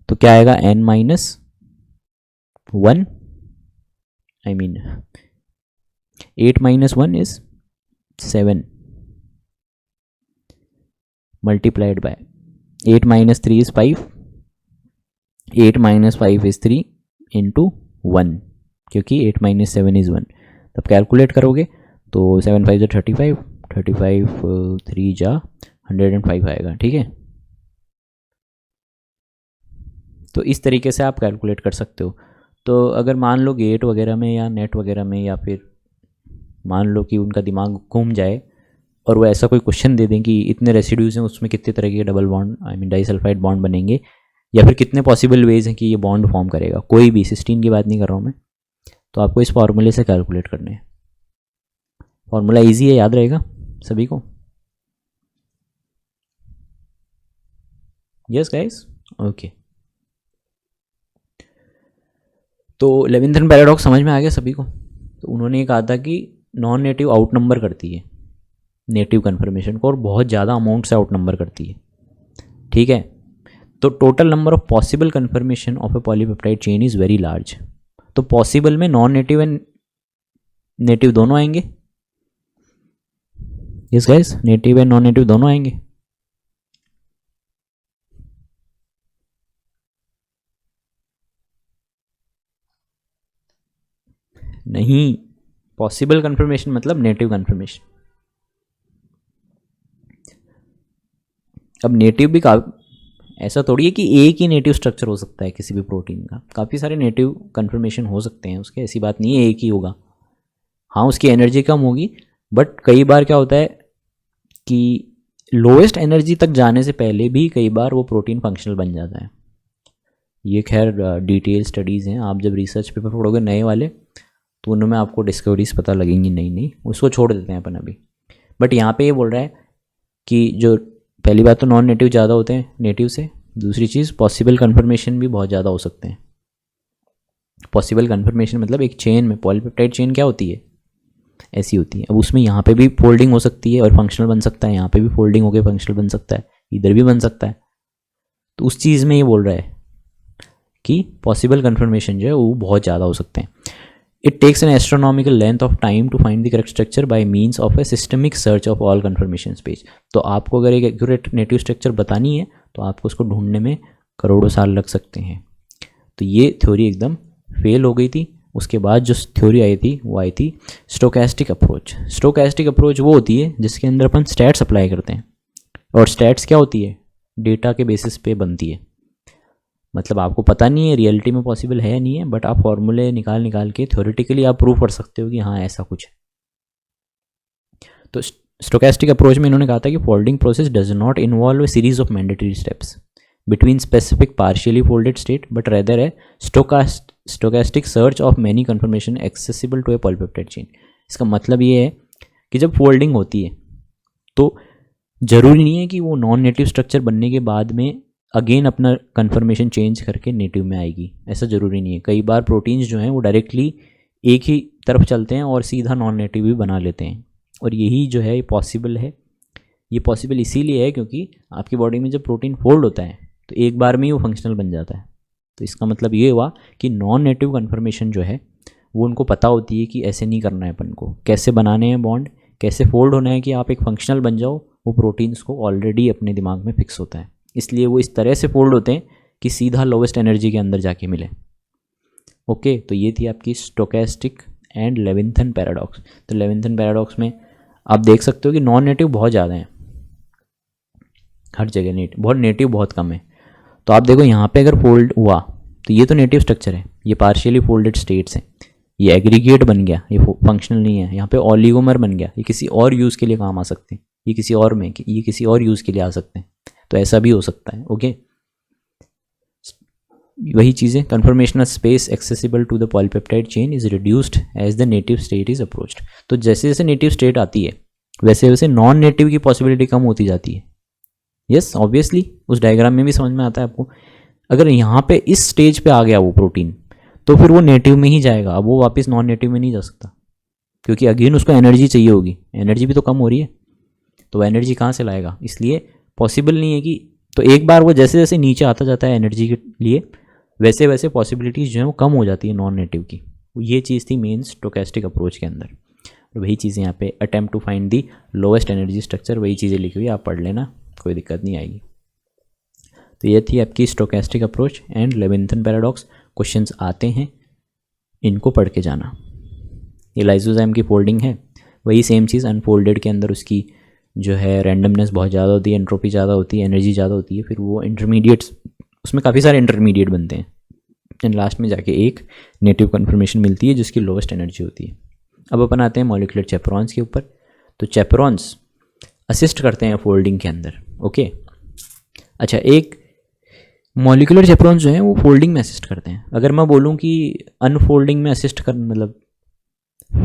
तो क्या आएगा? n-1 8 - 1 is 7 multiplied by 8 - 3 is 5, 8 - 5 is 3 into 1, क्योंकि 8 - 7 is 1। तब कैलकुलेट करोगे तो 7 5 35, 35 3 जा 105 आएगा, ठीक है। तो इस तरीके से आप कैलकुलेट कर सकते हो। तो अगर मान लो गेट वगैरह में या नेट वगैरह में, या फिर मान लो कि उनका दिमाग घूम जाए और वो ऐसा कोई क्वेश्चन दे दें कि इतने रेसिड्यूज हैं, उसमें कितने तरह के डबल बॉन्ड डाइसल्फाइड बॉन्ड बनेंगे, या फिर कितने पॉसिबल वेज हैं कि ये बॉन्ड फॉर्म करेगा, कोई भी सिस्टीन की बात नहीं कर रहा हूँ मैं, तो आपको इस फार्मूले से कैलकुलेट करने हैं। फार्मूला ईजी है, याद रहेगा सभी को? Yes guys, okay. तो लेविंथन पैराडॉक्स समझ में आ गया सभी को? तो उन्होंने ये कहा था कि नॉन नेटिव आउट नंबर करती है नेटिव कन्फर्मेशन को, और बहुत ज़्यादा अमाउंट से आउट नंबर करती है, ठीक है। तो total number of possible confirmation of A polypeptide chain is very large. तो पॉसिबल में नॉन नेटिव एंड नेटिव दोनों आएंगे। Yes guys, native and non native दोनों आएंगे। नहीं, पॉसिबल कन्फर्मेशन मतलब नेटिव कन्फर्मेशन। अब नेटिव भी ऐसा थोड़ी है कि एक ही नेटिव स्ट्रक्चर हो सकता है किसी भी प्रोटीन का, काफ़ी सारे नेटिव कन्फर्मेशन हो सकते हैं उसके, ऐसी बात नहीं है एक ही होगा। हाँ, उसकी एनर्जी कम होगी, बट कई बार क्या होता है कि लोएस्ट एनर्जी तक जाने से पहले भी कई बार वो प्रोटीन फंक्शनल बन जाता है। ये खैर डिटेल स्टडीज़ हैं, आप जब रिसर्च पेपर पढ़ोगे नए वाले तो उनमें आपको डिस्कवरीज पता लगेंगी नई नई, उसको छोड़ देते हैं अपन अभी। बट यहाँ पे ये बोल रहा है कि जो पहली बात तो नॉन नेटिव ज़्यादा होते हैं नेटिव से, दूसरी चीज़ पॉसिबल कन्फर्मेशन भी बहुत ज़्यादा हो सकते हैं। पॉसिबल कन्फर्मेशन मतलब एक चेन में, पॉलीपेप्टाइड चेन क्या होती है, ऐसी होती है। अब उसमें यहाँ पे भी फोल्डिंग हो सकती है और फंक्शनल बन सकता है, यहाँ पे भी फोल्डिंग होकर फंक्शनल बन सकता है, इधर भी बन सकता है। तो उस चीज़ में ये बोल रहा है कि पॉसिबल कन्फर्मेशन जो है वो बहुत ज़्यादा हो सकते हैं। It takes an astronomical length of time to find the correct structure by means of a systemic search of all conformation page. तो आपको अगर एक एक्यूरेट नेटिव स्ट्रक्चर बतानी है तो आपको उसको ढूंढने में करोड़ों साल लग सकते हैं। तो ये थ्योरी एकदम फेल हो गई थी। उसके बाद जो थ्योरी आई थी वो आई थी स्टोकेस्टिक अप्रोच। स्टोकेस्टिक अप्रोच वो होती है जिसके अंदर अपन स्टैट्स अप्लाई करते हैं, और स्टैट्स क्या होती है, डेटा के बेसिस पे बनती है। मतलब आपको पता नहीं है रियलिटी में पॉसिबल है या नहीं है, बट आप फॉर्मूले निकाल के थ्योरेटिकली आप प्रूव कर सकते हो कि हाँ ऐसा कुछ है। तो स्टोकेस्टिक अप्रोच में इन्होंने कहा था कि folding process does not involve a series of mandatory steps between specific partially folded state but rather is stochastic search of many conformation accessible to a polypeptide chain. इसका मतलब ये है कि जब फोल्डिंग होती है तो ज़रूरी नहीं है कि वो नॉन नेटिव स्ट्रक्चर बनने के बाद में अगेन अपना कन्फर्मेशन चेंज करके नेटिव में आएगी, ऐसा ज़रूरी नहीं है। कई बार प्रोटीन्स जो हैं वो डायरेक्टली एक ही तरफ चलते हैं और सीधा नॉन नेटिव भी बना लेते हैं, और यही जो है ये पॉसिबल है। ये पॉसिबल इसीलिए है क्योंकि आपकी बॉडी में जब प्रोटीन फोल्ड होता है तो एक बार में ही वो फंक्शनल बन जाता है। तो इसका मतलब ये हुआ कि नॉन नेटिव कन्फर्मेशन जो है वो उनको पता होती है कि ऐसे नहीं करना है, अपन को कैसे बनाने हैं बॉन्ड, कैसे फोल्ड होना है कि आप एक फंक्शनल बन जाओ, वो प्रोटीन्स को ऑलरेडी अपने दिमाग में फिक्स होता है। इसलिए वो इस तरह से फोल्ड होते हैं कि सीधा लोवेस्ट एनर्जी के अंदर जाके मिले। ओके, तो ये थी आपकी स्टोकेस्टिक एंड लेविंथन पैराडॉक्स। तो लेविंथन पैराडॉक्स में आप देख सकते हो कि नॉन नेटिव बहुत ज़्यादा हैं हर जगह, बहुत नेटिव बहुत कम है। तो आप देखो यहाँ पे अगर फोल्ड हुआ तो ये तो नेटिव स्ट्रक्चर है, ये पार्शियली फोल्डेड स्टेट्स हैं, ये एग्रीगेट बन गया, ये फंक्शनल नहीं है। यहाँ पे ऑलिगोमर बन गया, ये किसी और यूज़ के लिए काम आ सकते हैं, ये किसी और में, ये किसी और यूज़ के लिए आ सकते हैं। तो ऐसा भी हो सकता है। ओके, वही चीज़ें, conformational space accessible to the polypeptide chain is reduced as the native state is approached. तो जैसे जैसे नेटिव स्टेट आती है वैसे वैसे नॉन नेटिव की पॉसिबिलिटी कम होती जाती है। यस, ऑब्वियसली उस डायग्राम में भी समझ में आता है आपको। अगर यहाँ पे इस स्टेज पे आ गया वो प्रोटीन तो फिर वो नेटिव में ही जाएगा, अब वो वापस नॉन नेटिव में नहीं जा सकता, क्योंकि अगेन उसको एनर्जी चाहिए होगी, एनर्जी भी तो कम हो रही है, तो एनर्जी कहाँ से लाएगा। इसलिए पॉसिबल नहीं है कि, तो एक बार वो जैसे जैसे नीचे आता जाता है एनर्जी के लिए वैसे वैसे पॉसिबिलिटीज़ जो है वो कम हो जाती है नॉन नेटिव की। ये चीज़ थी मेन स्टोकेस्टिक अप्रोच के अंदर। और वही चीज़ें यहाँ पे attempt to find the lowest energy structure, वही चीज़ें लिखी हुई, आप पढ़ लेना, कोई दिक्कत नहीं आएगी। तो ये थी आपकी stochastic approach and Levinthal paradox. Questions आते हैं, इनको पढ़ के जाना। ये लाइसोजाइम की फोल्डिंग है, वही सेम चीज़ अनफोल्डेड के अंदर उसकी जो है रैंडमनेस बहुत ज़्यादा होती है, एंट्रोपी ज़्यादा होती है, एनर्जी ज़्यादा होती है, फिर वो इंटरमीडिएट्स, उसमें काफ़ी सारे इंटरमीडिएट बनते हैं, एंड लास्ट में जाके एक नेटिव कन्फर्मेशन मिलती है जिसकी लोवेस्ट एनर्जी होती है। अब अपन आते हैं मॉलिक्यूलर चैपरॉन्स के ऊपर। तो चैपरॉन्स असिस्ट करते हैं फोल्डिंग के अंदर। ओके, अच्छा, एक मॉलिक्यूलर चैपरॉन्स जो हैं वो फोल्डिंग में असिस्ट करते हैं। अगर मैं बोलूँ कि अनफोल्डिंग में असिस्ट कर, मतलब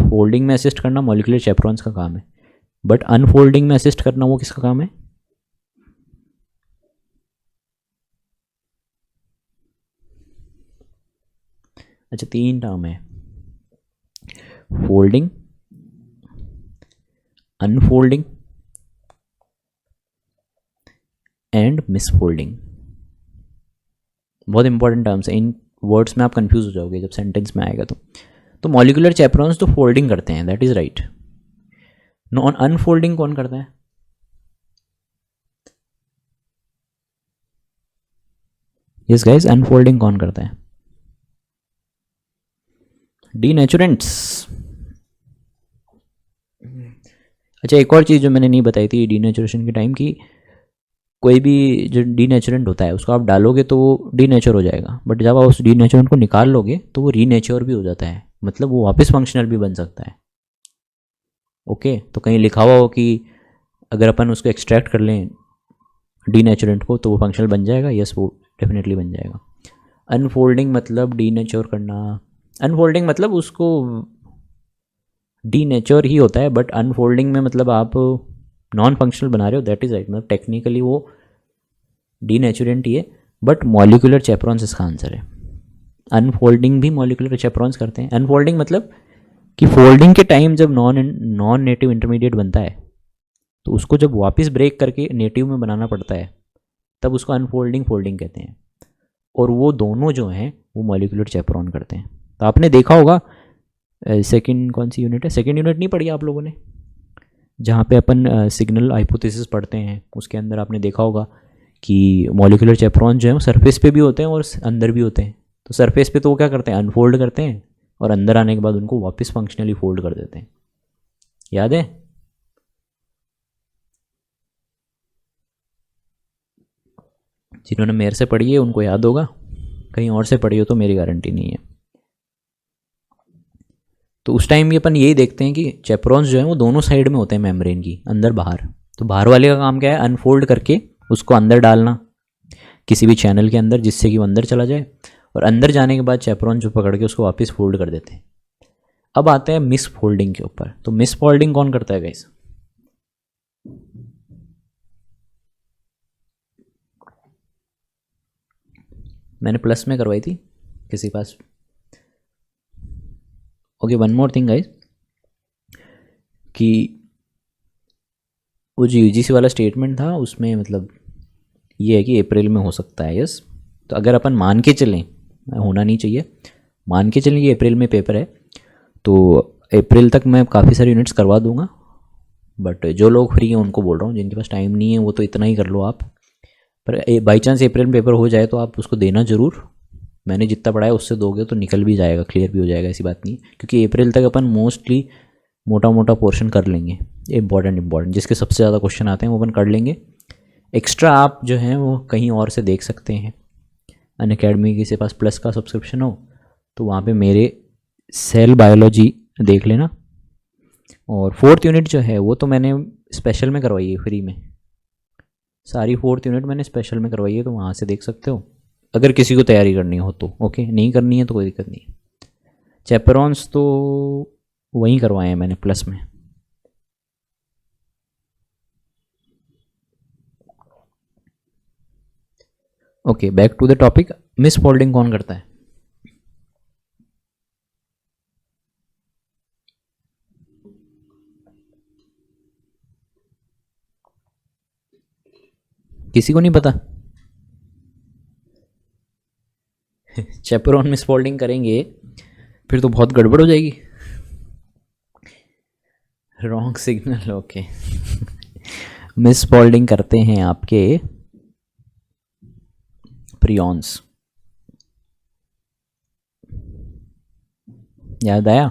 फोल्डिंग में असिस्ट करना मॉलिक्यूलर चैपरॉन्स का काम है, बट अनफोल्डिंग में असिस्ट करना वो किसका काम है? अच्छा, 3 टर्म है, फोल्डिंग, अनफोल्डिंग एंड मिसफोल्डिंग। बहुत इंपॉर्टेंट टर्म्स है, इन वर्ड्स में आप कंफ्यूज हो जाओगे जब सेंटेंस में आएगा। तो मॉलिक्यूलर चैपरॉन्स तो फोल्डिंग करते हैं, that is right. Non unfolding कौन करता है? यस गाइस, अनफोल्डिंग कौन करता है? डीनेचुरेंट्स। अच्छा, एक और चीज़ जो मैंने नहीं बताई थी डीनेचुरेशन के टाइम की, कोई भी जो डीनेचुरेंट होता है उसको आप डालोगे तो वो डीनेचर हो जाएगा, बट जब आप उस डीनेचुरेंट को निकाल लोगे तो वो रीनेचर भी हो जाता है, मतलब वो वापस फंक्शनल भी बन सकता है। ओके, तो कहीं लिखा हुआ हो कि अगर अपन उसको एक्सट्रैक्ट कर लें डीनेचुरेंट को तो वो फंक्शनल बन जाएगा, यस वो डेफिनेटली बन जाएगा। अनफोल्डिंग मतलब डीनेचर करना, अनफोल्डिंग मतलब उसको डीनेचर ही होता है, बट अनफोल्डिंग में मतलब आप नॉन फंक्शनल बना रहे हो, दैट इज राइट, मतलब टेक्निकली वो डीनेचुरेंट ही है, बट मॉलिक्यूलर चैपरॉन्स इसका आंसर है। अनफोल्डिंग भी मॉलिक्यूलर चैपरॉन्स करते हैं। अनफोल्डिंग मतलब कि फोल्डिंग के टाइम जब नॉन नेटिव इंटरमीडिएट बनता है तो उसको जब वापस ब्रेक करके नेटिव में बनाना पड़ता है तब उसको अनफोल्डिंग फोल्डिंग कहते हैं। और वो दोनों जो हैं वो मॉलिक्यूलर चैपरॉन करते हैं। तो आपने देखा होगा सेकंड कौन सी यूनिट है, सेकंड यूनिट नहीं पढ़ी आप लोगों ने, जहाँ पे अपन सिग्नल हाइपोथेसिस पढ़ते हैं, उसके अंदर आपने देखा होगा कि मॉलिक्यूलर चैपरॉन जो है वो सरफेस पे भी होते हैं और अंदर भी होते हैं। तो सरफेस पे तो वो क्या करते हैं, अनफोल्ड करते हैं, और अंदर आने के बाद उनको वापस फंक्शनली फोल्ड कर देते हैं। याद है? जिन्होंने मेरे से पढ़ी है उनको याद होगा, कहीं और से पढ़ी हो तो मेरी गारंटी नहीं है। तो उस टाइम भी अपन यही देखते हैं कि चैपरॉन्स जो है वो दोनों साइड में होते हैं मेम्ब्रेन की, अंदर बाहर। तो बाहर वाले का काम क्या है, अनफोल्ड करके उसको अंदर डालना किसी भी चैनल के अंदर, जिससे कि वो अंदर चला जाए, और अंदर जाने के बाद चैपरॉन जो पकड़ के उसको वापस फोल्ड कर देते हैं। अब आते हैं मिस फोल्डिंग के ऊपर। तो मिस फोल्डिंग कौन करता है गाइस? मैंने प्लस में करवाई थी किसी पास? Okay, one more thing guys, कि वो जो यूजीसी वाला स्टेटमेंट था उसमें मतलब ये है कि अप्रैल में हो सकता है। यस, तो अगर अपन मान के चलें, होना नहीं चाहिए, मान के चलें कि अप्रैल में पेपर है, तो अप्रैल तक मैं काफ़ी सारी यूनिट्स करवा दूंगा। बट जो लोग फ्री हैं उनको बोल रहा हूँ, जिनके पास टाइम नहीं है वो तो इतना ही कर लो आप। पर बाई चांस अप्रैल में पेपर हो जाए तो आप उसको देना ज़रूर। मैंने जितना पढ़ाया उससे दोगे तो निकल भी जाएगा, क्लियर भी हो जाएगा, ऐसी बात नहीं। क्योंकि अप्रैल तक अपन मोस्टली मोटा मोटा पोर्शन कर लेंगे, इंपॉर्टेंट जिसके सबसे ज़्यादा क्वेश्चन आते हैं वो अपन कर लेंगे। एक्स्ट्रा आप जो हैं वो कहीं और से देख सकते हैं। अनअकैडमी किसी पास प्लस का सब्सक्रिप्शन हो तो वहाँ पे मेरे सेल बायोलॉजी देख लेना। और फोर्थ यूनिट जो है वो तो मैंने स्पेशल में करवाई है, फ्री में। सारी फोर्थ यूनिट मैंने स्पेशल में करवाई है, तो वहाँ से देख सकते हो अगर किसी को तैयारी करनी हो तो। ओके, नहीं करनी है तो कोई दिक्कत नहीं। चैपरॉन्स तो वहीं करवाए हैं मैंने प्लस में। Okay, back to the topic. Misfolding कौन करता है? किसी को नहीं पता? चैपरॉन मिस फोल्डिंग करेंगे फिर तो बहुत गड़बड़ हो जाएगी। Wrong signal, okay. Miss folding करते हैं आपके प्रियॉन्स। याद आया?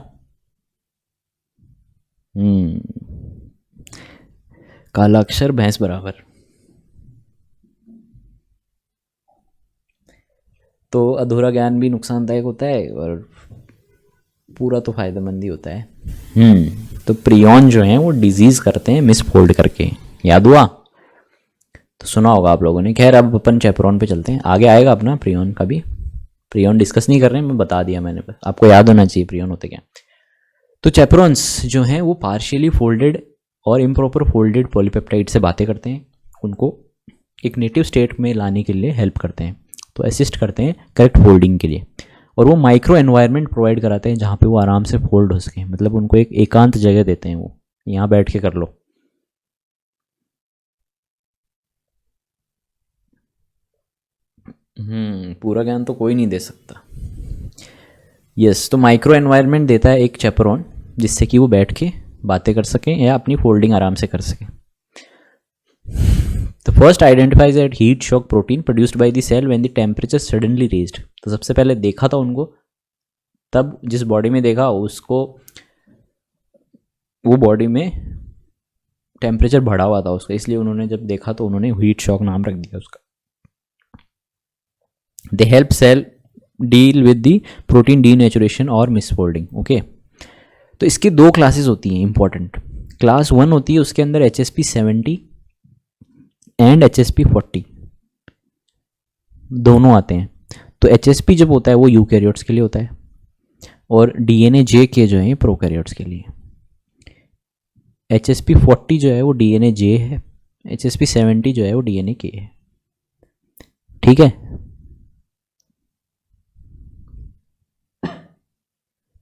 काला अक्षर भैंस बराबर। तो अधूरा ज्ञान भी नुकसानदायक होता है और पूरा तो फायदेमंद ही होता है। तो प्रियॉन जो है वो डिजीज करते हैं मिस फोल्ड करके। याद हुआ? तो सुना होगा आप लोगों ने। खैर, अब अपन चैपरॉन पे चलते हैं, आगे आएगा अपना प्रियॉन का भी। प्रियॉन डिस्कस नहीं कर रहे हैं, मैं बता दिया मैंने, बस आपको याद होना चाहिए प्रियॉन होते क्या। तो चैपरॉन्स जो हैं वो पार्शियली फोल्डेड और इम्प्रॉपर फोल्डेड पॉलीपेप्टाइड से बातें करते हैं, उनको एक नेटिव स्टेट में लाने के लिए हेल्प करते हैं, तो असिस्ट करते हैं करेक्ट फोल्डिंग के लिए। और वो माइक्रो एनवायरनमेंट प्रोवाइड कराते हैं जहाँ पे वो आराम से फोल्ड हो सके, मतलब उनको एक एकांत जगह देते हैं, वो यहाँ बैठ के कर लो। पूरा ज्ञान तो कोई नहीं दे सकता। यस, तो माइक्रो एनवायरनमेंट देता है एक चैपरॉन, जिससे कि वो बैठ के बातें कर सकें या अपनी फोल्डिंग आराम से कर सकें। तो first identifies that heat shock protein produced by the cell when the temperature suddenly raised. तो सबसे पहले देखा था उनको, तब जिस बॉडी में देखा उसको, वो बॉडी में टेम्परेचर बढ़ा हुआ था उसका, इसलिए उन्होंने जब देखा तो उन्होंने हीट शॉक नाम रख दिया उसका। They help cell deal with the protein denaturation और मिसफोल्डिंग। ओके, तो इसकी दो क्लासेस होती हैं इंपॉर्टेंट। क्लास 1 होती है, उसके अंदर HSP70 एंड HSP40 दोनों आते हैं। तो HSP जब होता है वो यूकैरियोट्स के लिए होता है, और DNA JK जो है प्रोकैरियोट्स के लिए। HSP40 जो है वो DNA J है, HSP70 जो है वो DNA K है। ठीक है,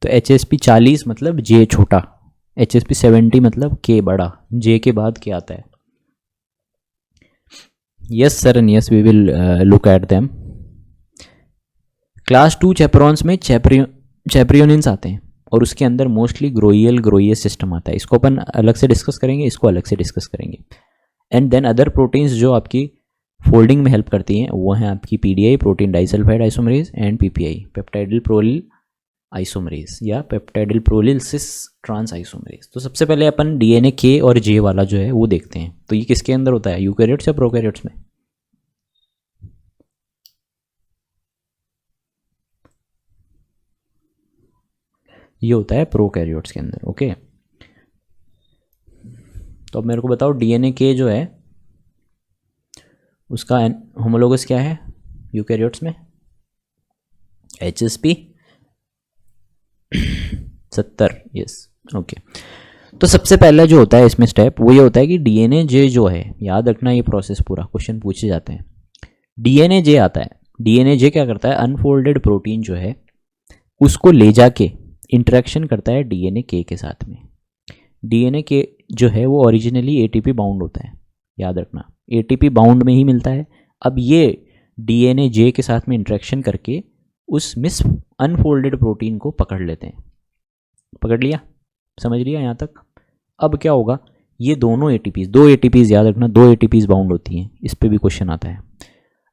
तो HSP 40 मतलब J छोटा, HSP 70 मतलब K बड़ा, J के बाद क्या आता है? Yes sir and yes we will look at them. Class 2 chaperones में चैप्रियोनिन्स आते हैं और उसके अंदर मोस्टली ग्रोइयल सिस्टम आता है। इसको अपन अलग से डिस्कस करेंगे, इसको अलग से डिस्कस करेंगे। एंड देन अदर प्रोटीन्स जो आपकी फोल्डिंग में हेल्प करती हैं वो हैं आपकी PDI, protein disulfide isomerase, and PPI, peptidyl prolyl isomerase या peptidyl prolyl cis trans isomerase. तो सबसे पहले अपन DNA K और J वाला जो है वो देखते हैं। तो ये किसके अंदर होता है, यूकैरियोट्स या प्रोकैरियोट्स में? ये होता है प्रोकैरियोट्स के अंदर। ओके, तो अब मेरे को बताओ DNA K जो है उसका होमोलोगस क्या है यूकैरियोट्स में? HSP 70। Yes, okay. तो सबसे पहला जो होता है इसमें स्टेप वो ये होता है कि DNA J जो है, याद रखना ये प्रोसेस पूरा, क्वेश्चन पूछे जाते हैं। DNA J आता है, DNA J क्या करता है, अनफोल्डेड प्रोटीन जो है उसको ले जाके इंटरेक्शन करता है DNA K के साथ में। DNA K जो है वो ओरिजिनली ATP बाउंड होता है, याद रखना ATP बाउंड में ही मिलता है। अब ये DNA J के साथ में इंटरेक्शन करके उस मिस अनफोल्डेड प्रोटीन को पकड़ लेते हैं। पकड़ लिया, समझ लिया यहाँ तक? अब क्या होगा, ये दोनों ATPs, दो ATPs याद रखना, दो ATPs बाउंड होती हैं, इस पर भी क्वेश्चन आता है।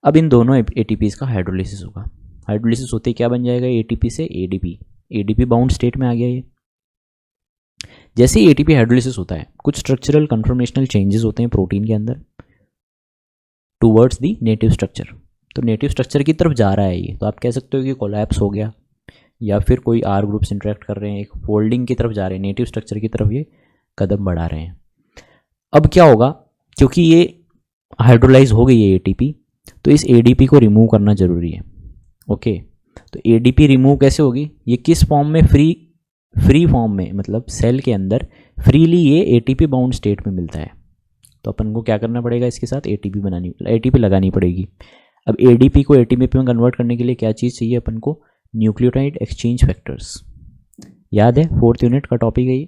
अब इन दोनों ATPs का हाइड्रोलिसिस होगा। हाइड्रोलिसिस होते क्या बन जाएगा, ATP से ADP, ADP बाउंड स्टेट में आ गया ये। जैसे ही ATP हाइड्रोलिसिस होता है कुछ स्ट्रक्चरल कन्फर्मेशनल चेंजेस होते हैं प्रोटीन के अंदर टूवर्ड्स दी नेटिव स्ट्रक्चर। तो नेटिव स्ट्रक्चर की तरफ जा रहा है ये, तो आप कह सकते हो कि कोलैप्स हो गया, या फिर कोई R ग्रुप्स इंटरेक्ट कर रहे हैं, एक फोल्डिंग की तरफ जा रहे हैं, नेटिव स्ट्रक्चर की तरफ ये कदम बढ़ा रहे हैं। अब क्या होगा, क्योंकि ये हाइड्रोलाइज हो गई है ATP, तो इस ADP को रिमूव करना ज़रूरी है। ओके, तो ADP रिमूव कैसे होगी, ये किस फॉर्म में, फ्री फॉर्म में, मतलब सेल के अंदर फ्रीली ये ATP बाउंड स्टेट में मिलता है। तो अपन को क्या करना पड़ेगा, इसके साथ ATP लगानी पड़ेगी। अब ADP को ATP में कन्वर्ट करने के लिए क्या चीज़ चाहिए अपन को, न्यूक्लियोटाइड एक्सचेंज फैक्टर्स। याद है 4th यूनिट का टॉपिक है ये।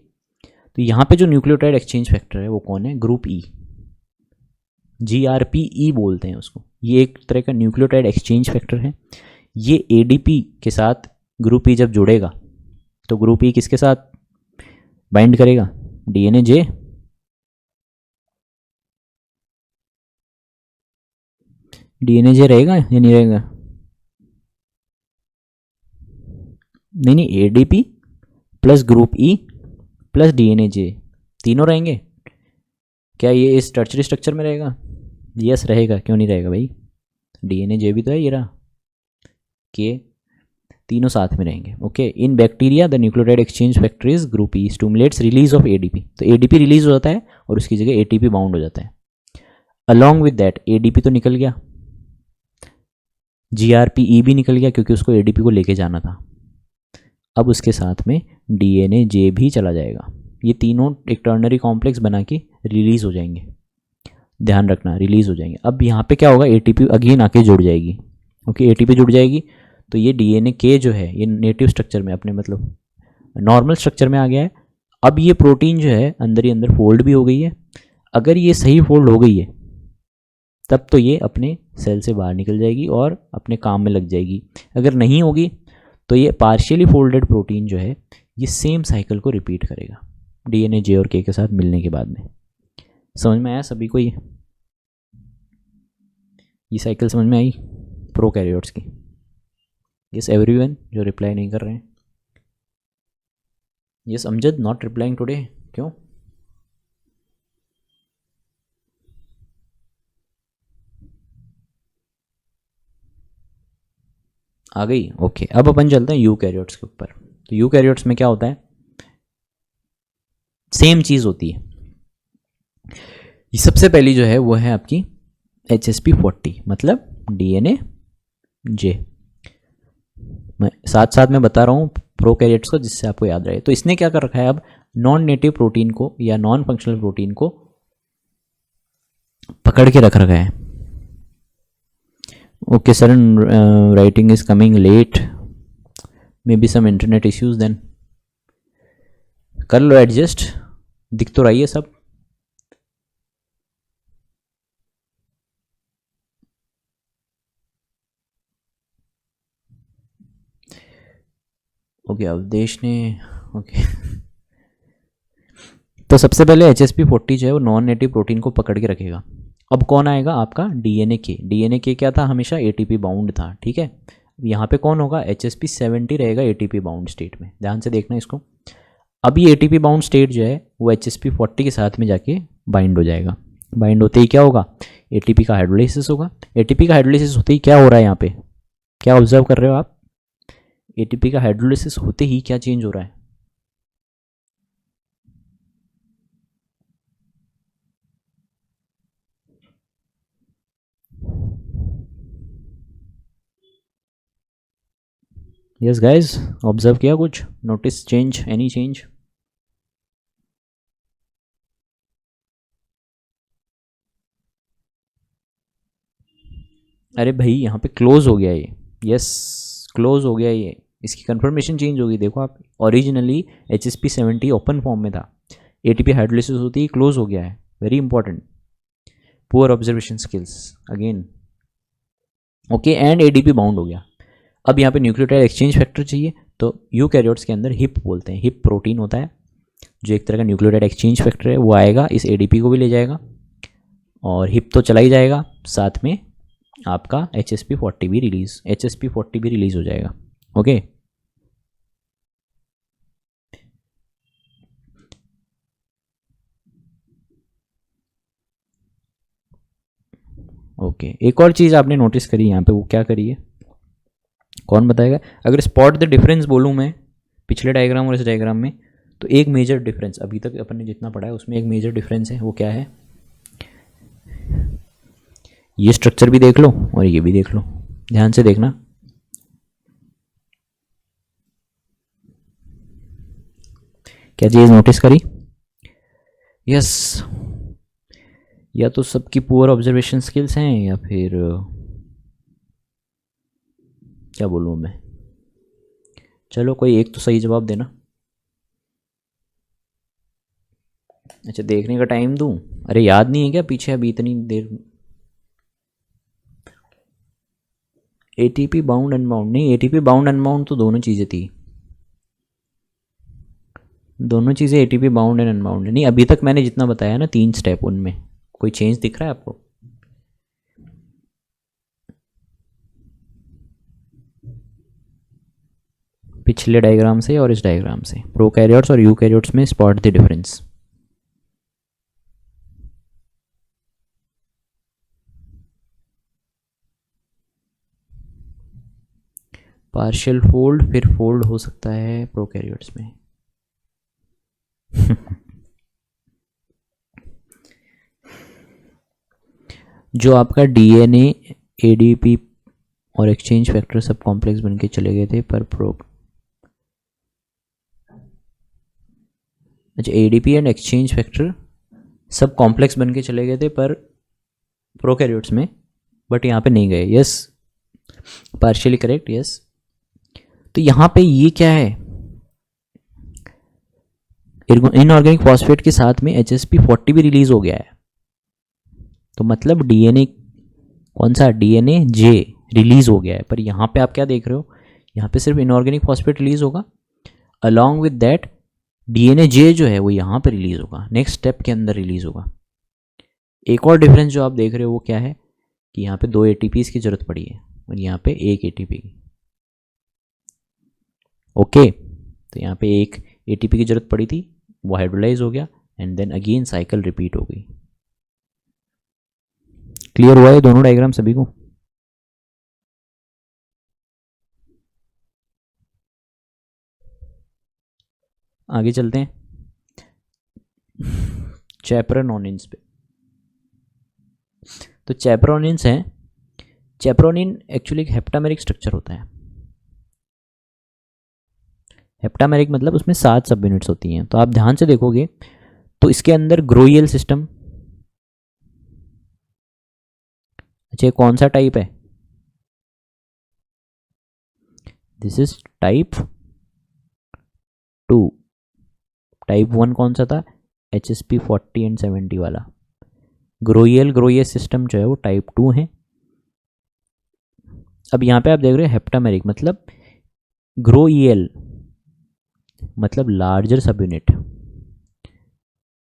तो यहाँ पे जो न्यूक्लियोटाइड एक्सचेंज फैक्टर है वो कौन है, ग्रुप E, GRPE बोलते हैं उसको। ये एक तरह का न्यूक्लियोटाइड एक्सचेंज फैक्टर है। ये ADP के साथ ग्रुप E जब जुड़ेगा तो ग्रुप E किसके साथ बाइंड करेगा, DNA J, DNA J रहेगा या नहीं रहेगा? नहीं, ADP plus group E plus DNA J, तीनों रहेंगे। क्या ये इस टर्चरी स्ट्रक्चर में रहेगा? यस रहेगा, क्यों नहीं रहेगा भाई, DNA J भी तो है, ये रहा K, तीनों साथ में रहेंगे। Okay, in bacteria the nucleotide exchange factor is group E stimulates release of ADP। तो ADP रिलीज हो जाता है और उसकी जगह ATP बाउंड हो जाता है। अलॉन्ग विद दैट ADP तो निकल गया, GRPE भी निकल गया क्योंकि उसको ADP को लेके जाना था। अब उसके साथ में DNA J भी चला जाएगा। ये तीनों एक टर्नरी कॉम्प्लेक्स बना के रिलीज हो जाएंगे, ध्यान रखना रिलीज हो जाएंगे। अब यहाँ पे क्या होगा, ATP अगेन आके जुड़ जाएगी। ओके, ATP जुड़ जाएगी तो ये DNA K जो है ये नेटिव स्ट्रक्चर में, अपने मतलब नॉर्मल स्ट्रक्चर में आ गया है। अब ये प्रोटीन जो है अंदर ही अंदर फोल्ड भी हो गई है। अगर ये सही फोल्ड हो गई है तब तो ये अपने सेल से बाहर निकल जाएगी और अपने काम में लग जाएगी। अगर नहीं होगी तो ये पार्शियली फोल्डेड प्रोटीन जो है ये सेम साइकिल को रिपीट करेगा DNA J और K के साथ मिलने के बाद में। समझ में आया सभी को ये साइकिल समझ में आई प्रोकैरियोट्स की? यस एवरीवन जो रिप्लाई नहीं कर रहे हैं। Yes Amjad not replying today, क्यों? आ गई, ओके। अब अपन चलते हैं यूकैरियोट्स के ऊपर। तो यूकैरियोट्स में क्या होता है, सेम चीज़ होती है। ये सबसे पहली जो है वो है आपकी HSP 40 मतलब DNA J। मैं साथ साथ में बता रहा हूँ प्रोकैरियोट्स को जिससे आपको याद रहे। तो इसने क्या कर रखा है, अब नॉन नेटिव प्रोटीन को या नॉन फंक्शनल प्रोटीन को पकड़ के रख रखा है। Okay sir, writing is coming late, maybe some internet issues then कर लो एडजस्ट, दिख तो रही है सब। ओके अवधेश ने, ओके तो सबसे पहले HSP40 जो है वो नॉन नेटिव प्रोटीन को पकड़ के रखेगा। अब कौन आएगा आपका DNA के क्या था, हमेशा ATP बाउंड था, ठीक है। यहाँ पे कौन होगा, HSP70 रहेगा ATP बाउंड स्टेट में, ध्यान से देखना इसको। अब ये ATP बाउंड स्टेट जो है वो HSP40 के साथ में जाके बाइंड हो जाएगा। बाइंड होते ही क्या होगा, ATP का हाइड्रोलाइसिस होगा। ATP का हाइड्रोलाइसिस होते ही क्या हो रहा है यहाँ पे, क्या ऑब्जर्व कर रहे हो आप, ATP का हाइड्रोलाइसिस होते ही क्या चेंज हो रहा है, यस गाइज ऑब्जर्व किया कुछ, नोटिस चेंज, एनी चेंज। अरे भाई यहाँ पे क्लोज हो गया ये, यस क्लोज हो गया ये, इसकी कन्फर्मेशन चेंज होगी। देखो आप, ओरिजिनली HSP70 ओपन फॉर्म में था, ATP हाइड्रोलाइसिस होती ही क्लोज हो गया है, very important, poor observation skills again. Okay and ADP bound हो गया। अब यहाँ पे न्यूक्लियोटाइड एक्सचेंज फैक्टर चाहिए, तो यूकैरियोट्स के अंदर हिप बोलते हैं, हिप प्रोटीन होता है जो एक तरह का न्यूक्लियोटाइड एक्सचेंज फैक्टर है, वो आएगा इस ADP को भी ले जाएगा, और हिप तो चला ही जाएगा, साथ में आपका HSP40 भी रिलीज हो जाएगा। ओके ओके एक और चीज़ आपने नोटिस करी यहाँ पे, वो क्या करी है, कौन बताएगा। अगर स्पॉट द डिफरेंस बोलूँ मैं पिछले डायग्राम और इस डायग्राम में, तो एक मेजर डिफरेंस अभी तक अपन ने जितना पढ़ा है उसमें एक मेजर डिफरेंस है, वो क्या है, ये स्ट्रक्चर भी देख लो और ये भी देख लो, ध्यान से देखना। क्या चीज़ नोटिस करी, यस या तो सबकी पुअर ऑब्जर्वेशन स्किल्स हैं, या फिर क्या बोलूँ मैं, चलो कोई एक तो सही जवाब देना। अच्छा देखने का टाइम दूँ, अरे याद नहीं है क्या पीछे अभी इतनी देर, ATP बाउंड अनबाउंड नहीं, ATP बाउंड अनबाउंड तो दोनों चीज़ें थी, दोनों चीज़ें ATP बाउंड एंड अनबाउंड नहीं, अभी तक मैंने जितना बताया ना 3 स्टेप, उनमें कोई चेंज दिख रहा है आपको, पिछले डायग्राम से और इस डायग्राम से, प्रोकैरियोट्स और यूकैरियोट्स में spot the difference. Partial fold फिर फोल्ड हो सकता है प्रोकैरियोट्स में जो आपका DNA ADP और एक्सचेंज फैक्टर सब कॉम्प्लेक्स बन के चले गए थे, पर अच्छा ADP एंड एक्सचेंज फैक्टर सब कॉम्प्लेक्स बन के चले गए थे पर प्रोकैरियोट्स में, बट यहाँ पे नहीं गए, यस पार्शियली करेक्ट, यस। तो यहाँ पे ये क्या है, इनऑर्गेनिक फॉस्फेट के साथ में HSP40 भी रिलीज हो गया है, तो मतलब DNA कौन सा, DNA J रिलीज हो गया है, पर यहाँ पे आप क्या देख रहे हो, यहाँ पे सिर्फ इनऑर्गेनिक फॉस्फेट रिलीज होगा, along with that DNA J जो है वो यहाँ पे रिलीज होगा, नेक्स्ट स्टेप के अंदर रिलीज होगा। एक और डिफरेंस जो आप देख रहे हो वो क्या है, कि यहाँ पे 2 ATPs की जरूरत पड़ी है और यहाँ पे 1 ATP की, ओके तो यहाँ पे एक ATP की जरूरत पड़ी थी, वो हाइड्रोलाइज हो गया and then again cycle repeat हो गई। क्लियर हुआ है दोनों डायग्राम सभी को, आगे चलते हैं चैपरानोनिन्स पे। तो चैपरानोनिन्स हैं, चैपरानोनिन एक्चुअली एक हेप्टामेरिक स्ट्रक्चर होता है, हेप्टामेरिक मतलब उसमें 7 सब यूनिट्स होती हैं, तो आप ध्यान से देखोगे तो इसके अंदर ग्रोइयल सिस्टम, अच्छा कौन सा टाइप है, दिस इज टाइप 2, टाइप 1 कौन सा था, HSP 40 एंड 70 वाला। ग्रोइएस सिस्टम जो है वो टाइप 2 है। अब यहाँ पे आप देख रहे हो हेप्टामेरिक मतलब ग्रोइएल मतलब लार्जर सब यूनिट,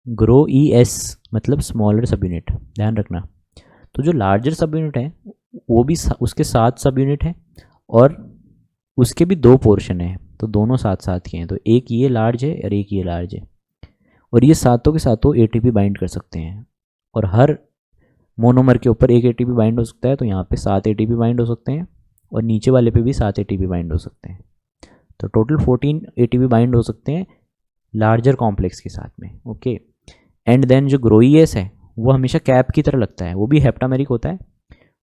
ग्रोईएस मतलब स्मॉलर सब यूनिट, ध्यान रखना। तो जो लार्जर सब यूनिट है वो भी उसके 7 सब यूनिट हैं और उसके भी 2 पोर्शन है, तो दोनों साथ साथ के हैं। तो एक ये लार्ज है और एक ये लार्ज है, और ये सातों के सातों एटीपी बाइंड कर सकते हैं, और हर मोनोमर के ऊपर एक एटीपी बाइंड हो सकता है। तो यहाँ पे 7 एटीपी बाइंड हो सकते हैं और नीचे वाले पे भी 7 एटीपी बाइंड हो सकते हैं। तो टोटल 14 एटीपी बाइंड हो सकते हैं लार्जर कॉम्प्लेक्स के साथ में। ओके, एंड देन जो ग्रोइएस है वो हमेशा कैप की तरह लगता है, वो भी हेप्टामेरिक होता है,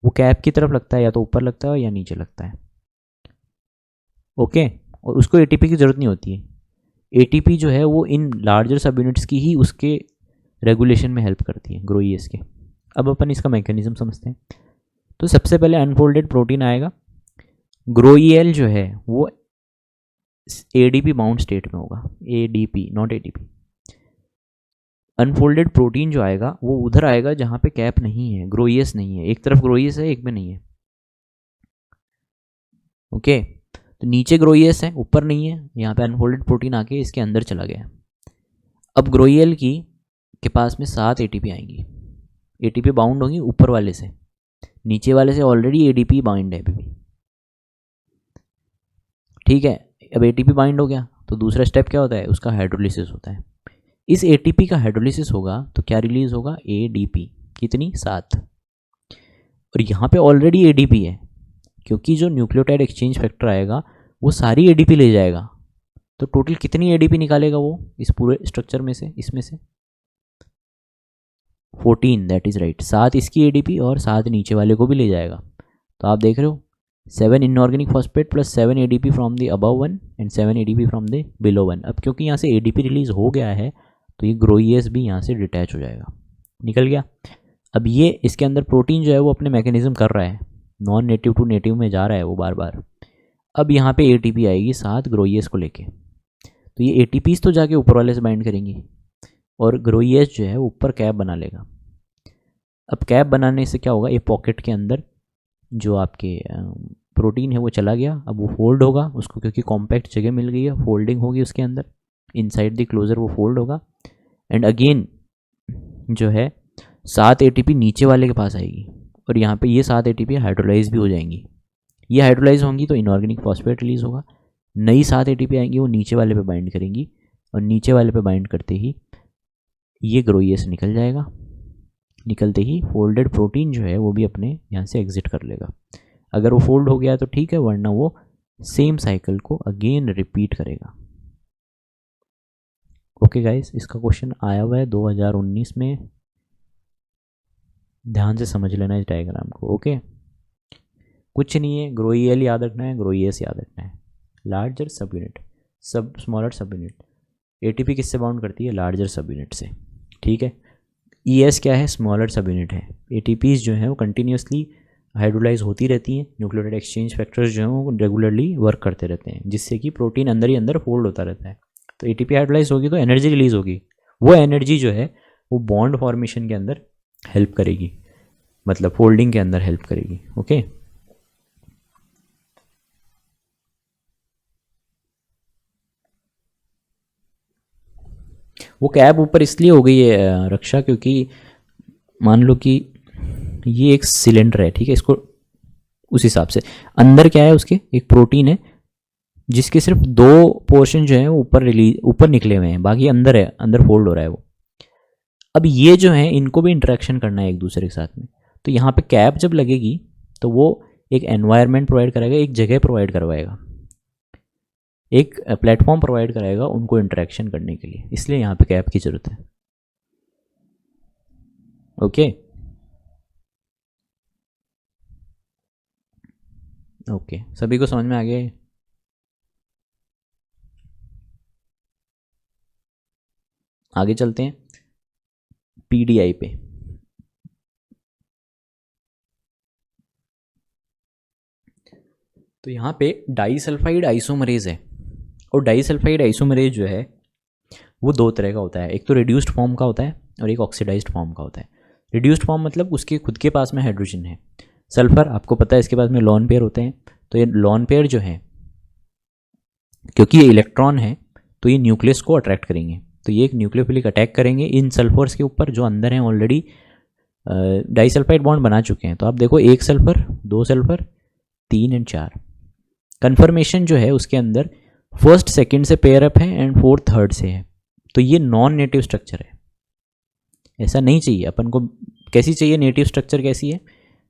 वो कैप की तरफ लगता है, या तो ऊपर लगता है या नीचे लगता है। ओके, और उसको एटीपी की ज़रूरत नहीं होती है। एटीपी जो है वो इन लार्जर सब यूनिट्स की ही उसके रेगुलेशन में हेल्प करती है, ग्रोइएस के। अब अपन इसका मैकेनिज्म समझते हैं। तो सबसे पहले अनफोल्डेड प्रोटीन आएगा। ग्रोइएल जो है वो एडीपी बाउंड स्टेट में होगा, ADP not ATP. Unfolded protein जो आएगा वो उधर आएगा जहाँ पे कैप नहीं है, ग्रोइएस नहीं है। एक तरफ ग्रोइएस है, एक में नहीं है। ओके, तो नीचे ग्रोइएस है, ऊपर नहीं है। यहाँ पे अनफोल्डेड प्रोटीन आके इसके अंदर चला गया। अब ग्रोइएल की के पास में 7 एटीपी आएंगी। एटीपी बाउंड होंगी ऊपर वाले से, नीचे वाले से ऑलरेडी एडीपी बाइंड है अभी भी। ठीक है, अब एटीपी बाइंड हो गया तो दूसरा स्टेप क्या होता है, उसका हाइड्रोलिसिस होता है। इस एटीपी का हाइड्रोलिसिस होगा तो क्या रिलीज होगा, एडीपी। कितनी, 7। और यहाँ पे ऑलरेडी एडीपी है, क्योंकि जो न्यूक्लियोटाइड एक्सचेंज फैक्टर आएगा वो सारी एडीपी ले जाएगा। तो टोटल कितनी एडीपी निकालेगा वो इस पूरे स्ट्रक्चर में से, इसमें से 14, दैट इज़ राइट। 7 इसकी एडीपी और 7 नीचे वाले को भी ले जाएगा। तो आप देख रहे हो 7 inorganic phosphate plus 7 ADP from the above 1 and 7 ADP from the below 1। अब क्योंकि यहाँ से एडीपी रिलीज हो गया है तो ये ग्रोइएस भी यहाँ से डिटैच हो जाएगा, निकल गया। अब ये इसके अंदर प्रोटीन जो है वो अपने मैकेनिज्म कर रहा है, नॉन नेटिव टू नेटिव में जा रहा है वो बार बार। अब यहाँ पे एटीपी आएगी 7 ग्रोइएस को लेके, तो ये एटीपीज तो जाके ऊपर वाले से बाइंड करेंगी और ग्रोइएस जो है ऊपर कैप बना लेगा। अब कैप बनाने से क्या होगा, ये पॉकेट के अंदर जो आपके प्रोटीन है वो चला गया। अब वो फोल्ड होगा उसको, क्योंकि कॉम्पैक्ट जगह मिल गई है, फोल्डिंग होगी उसके अंदर, इनसाइड द क्लोजर वो फोल्ड होगा। एंड अगेन जो है 7 एटीपी नीचे वाले के पास आएगी और यहाँ पे ये 7 एटीपी हाइड्रोलाइज भी हो जाएंगी। ये हाइड्रोलाइज होंगी तो इनऑर्गेनिक फॉस्फेट रिलीज होगा। नई 7 एटीपी आएंगी, वो नीचे वाले पे बाइंड करेंगी और नीचे वाले पे बाइंड करते ही ये ग्रोइएस निकल जाएगा। निकलते ही फोल्डेड प्रोटीन जो है वो भी अपने यहाँ से एग्जिट कर लेगा। अगर वो फोल्ड हो गया तो ठीक है, वरना वो सेम साइकिल को अगेन रिपीट करेगा। ओके गाइस, इसका क्वेश्चन आया हुआ है 2019 में, ध्यान से समझ लेना इस डायग्राम को। ओके, कुछ नहीं है, ग्रोइएल याद रखना है, ग्रोइएस याद रखना है। लार्जर सब यूनिट, सब स्मॉलर सब यूनिट। एटीपी किससे बाउंड करती है, लार्जर सब यूनिट से। ठीक है, ईएस क्या है, स्मॉलर सब यूनिट है। एटीपीज जो हैं वो कंटिन्यूसली हाइड्रोलाइज होती रहती हैं, न्यूक्लियोटाइड एक्सचेंज फैक्टर्स जो हैं वो रेगुलरली वर्क करते रहते हैं, जिससे कि प्रोटीन अंदर ही अंदर फोल्ड होता रहता है। तो एटीपी हाइड्रोलाइज होगी तो एनर्जी रिलीज होगी, वो एनर्जी जो है वो बॉन्ड फॉर्मेशन के अंदर हेल्प करेगी, मतलब फोल्डिंग के अंदर हेल्प करेगी। ओके, वो कैप ऊपर इसलिए हो गई है रक्षा, क्योंकि मान लो कि ये एक सिलेंडर है, ठीक है, इसको उस हिसाब से अंदर क्या है, उसके एक प्रोटीन है जिसके सिर्फ 2 पोर्शन जो है वो ऊपर निकले हुए हैं, बाकी अंदर है, अंदर फोल्ड हो रहा है वो। अब ये जो है इनको भी इंटरेक्शन करना है एक दूसरे के साथ में, तो यहाँ पे कैप जब लगेगी तो वो एक एनवायरनमेंट प्रोवाइड कराएगा, एक जगह प्रोवाइड करवाएगा, एक प्लेटफॉर्म प्रोवाइड कराएगा उनको इंटरेक्शन करने के लिए, इसलिए यहाँ पे कैप की ज़रूरत है। ओके ओके, सभी को समझ में आ गया? आगे चलते हैं पीडीआई पे। तो यहाँ पे डाइसल्फाइड आइसोमरेज है, और डाइसल्फाइड आइसोमरेज जो है वो दो तरह का होता है, एक तो रिड्यूस्ड फॉर्म का होता है और एक ऑक्सीडाइज्ड फॉर्म का होता है। रिड्यूस्ड फॉर्म मतलब उसके खुद के पास में हाइड्रोजन है। सल्फर आपको पता है इसके पास में लॉन पेयर होते हैं, तो ये लॉन पेयर जो है क्योंकि ये इलेक्ट्रॉन है तो ये न्यूक्लियस को अट्रैक्ट करेंगे, तो ये एक न्यूक्लियोफिलिक अटैक करेंगे इन सल्फर्स के ऊपर जो अंदर हैं ऑलरेडी डाइसल्फाइड बॉन्ड बना चुके हैं। तो आप देखो 1 सल्फर 2 सल्फर 3 एंड 4, कन्फर्मेशन जो है उसके अंदर फर्स्ट सेकंड से पेयर अप है एंड फोर्थ थर्ड से है, तो ये नॉन नेटिव स्ट्रक्चर है। ऐसा नहीं चाहिए अपन को। कैसी चाहिए नेटिव स्ट्रक्चर? कैसी है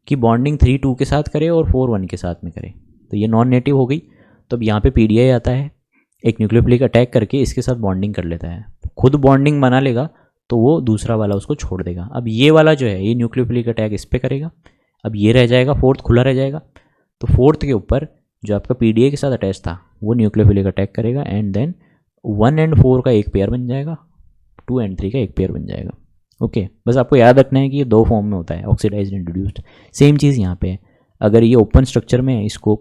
कि बॉन्डिंग 3 2 के साथ करे और 4 1 के साथ में करे, तो ये नॉन नेटिव हो गई। तो अब यहाँ पे पीडीआई आता है, एक न्यूक्लियोफिलिक अटैक करके इसके साथ बॉन्डिंग कर लेता है, खुद बॉन्डिंग बना लेगा तो वो दूसरा वाला उसको छोड़ देगा। अब ये वाला जो है ये न्यूक्लियोफिलिक अटैक इस पर करेगा, अब ये रह जाएगा, फोर्थ खुला रह जाएगा, तो फोर्थ के ऊपर जो आपका पीडीआई के साथ अटैच था वो न्यूक्लियोफिलिक अटैक करेगा एंड देन 1 एंड 4 का एक पेयर बन जाएगा, 2 एंड 3 का एक पेयर बन जाएगा। ओके, बस आपको याद रखना है कि ये दो फॉर्म में होता है, ऑक्सीडाइज्ड एंड रिड्यूस्ड। सेम चीज़ यहाँ पे है, अगर ये ओपन स्ट्रक्चर में है इसको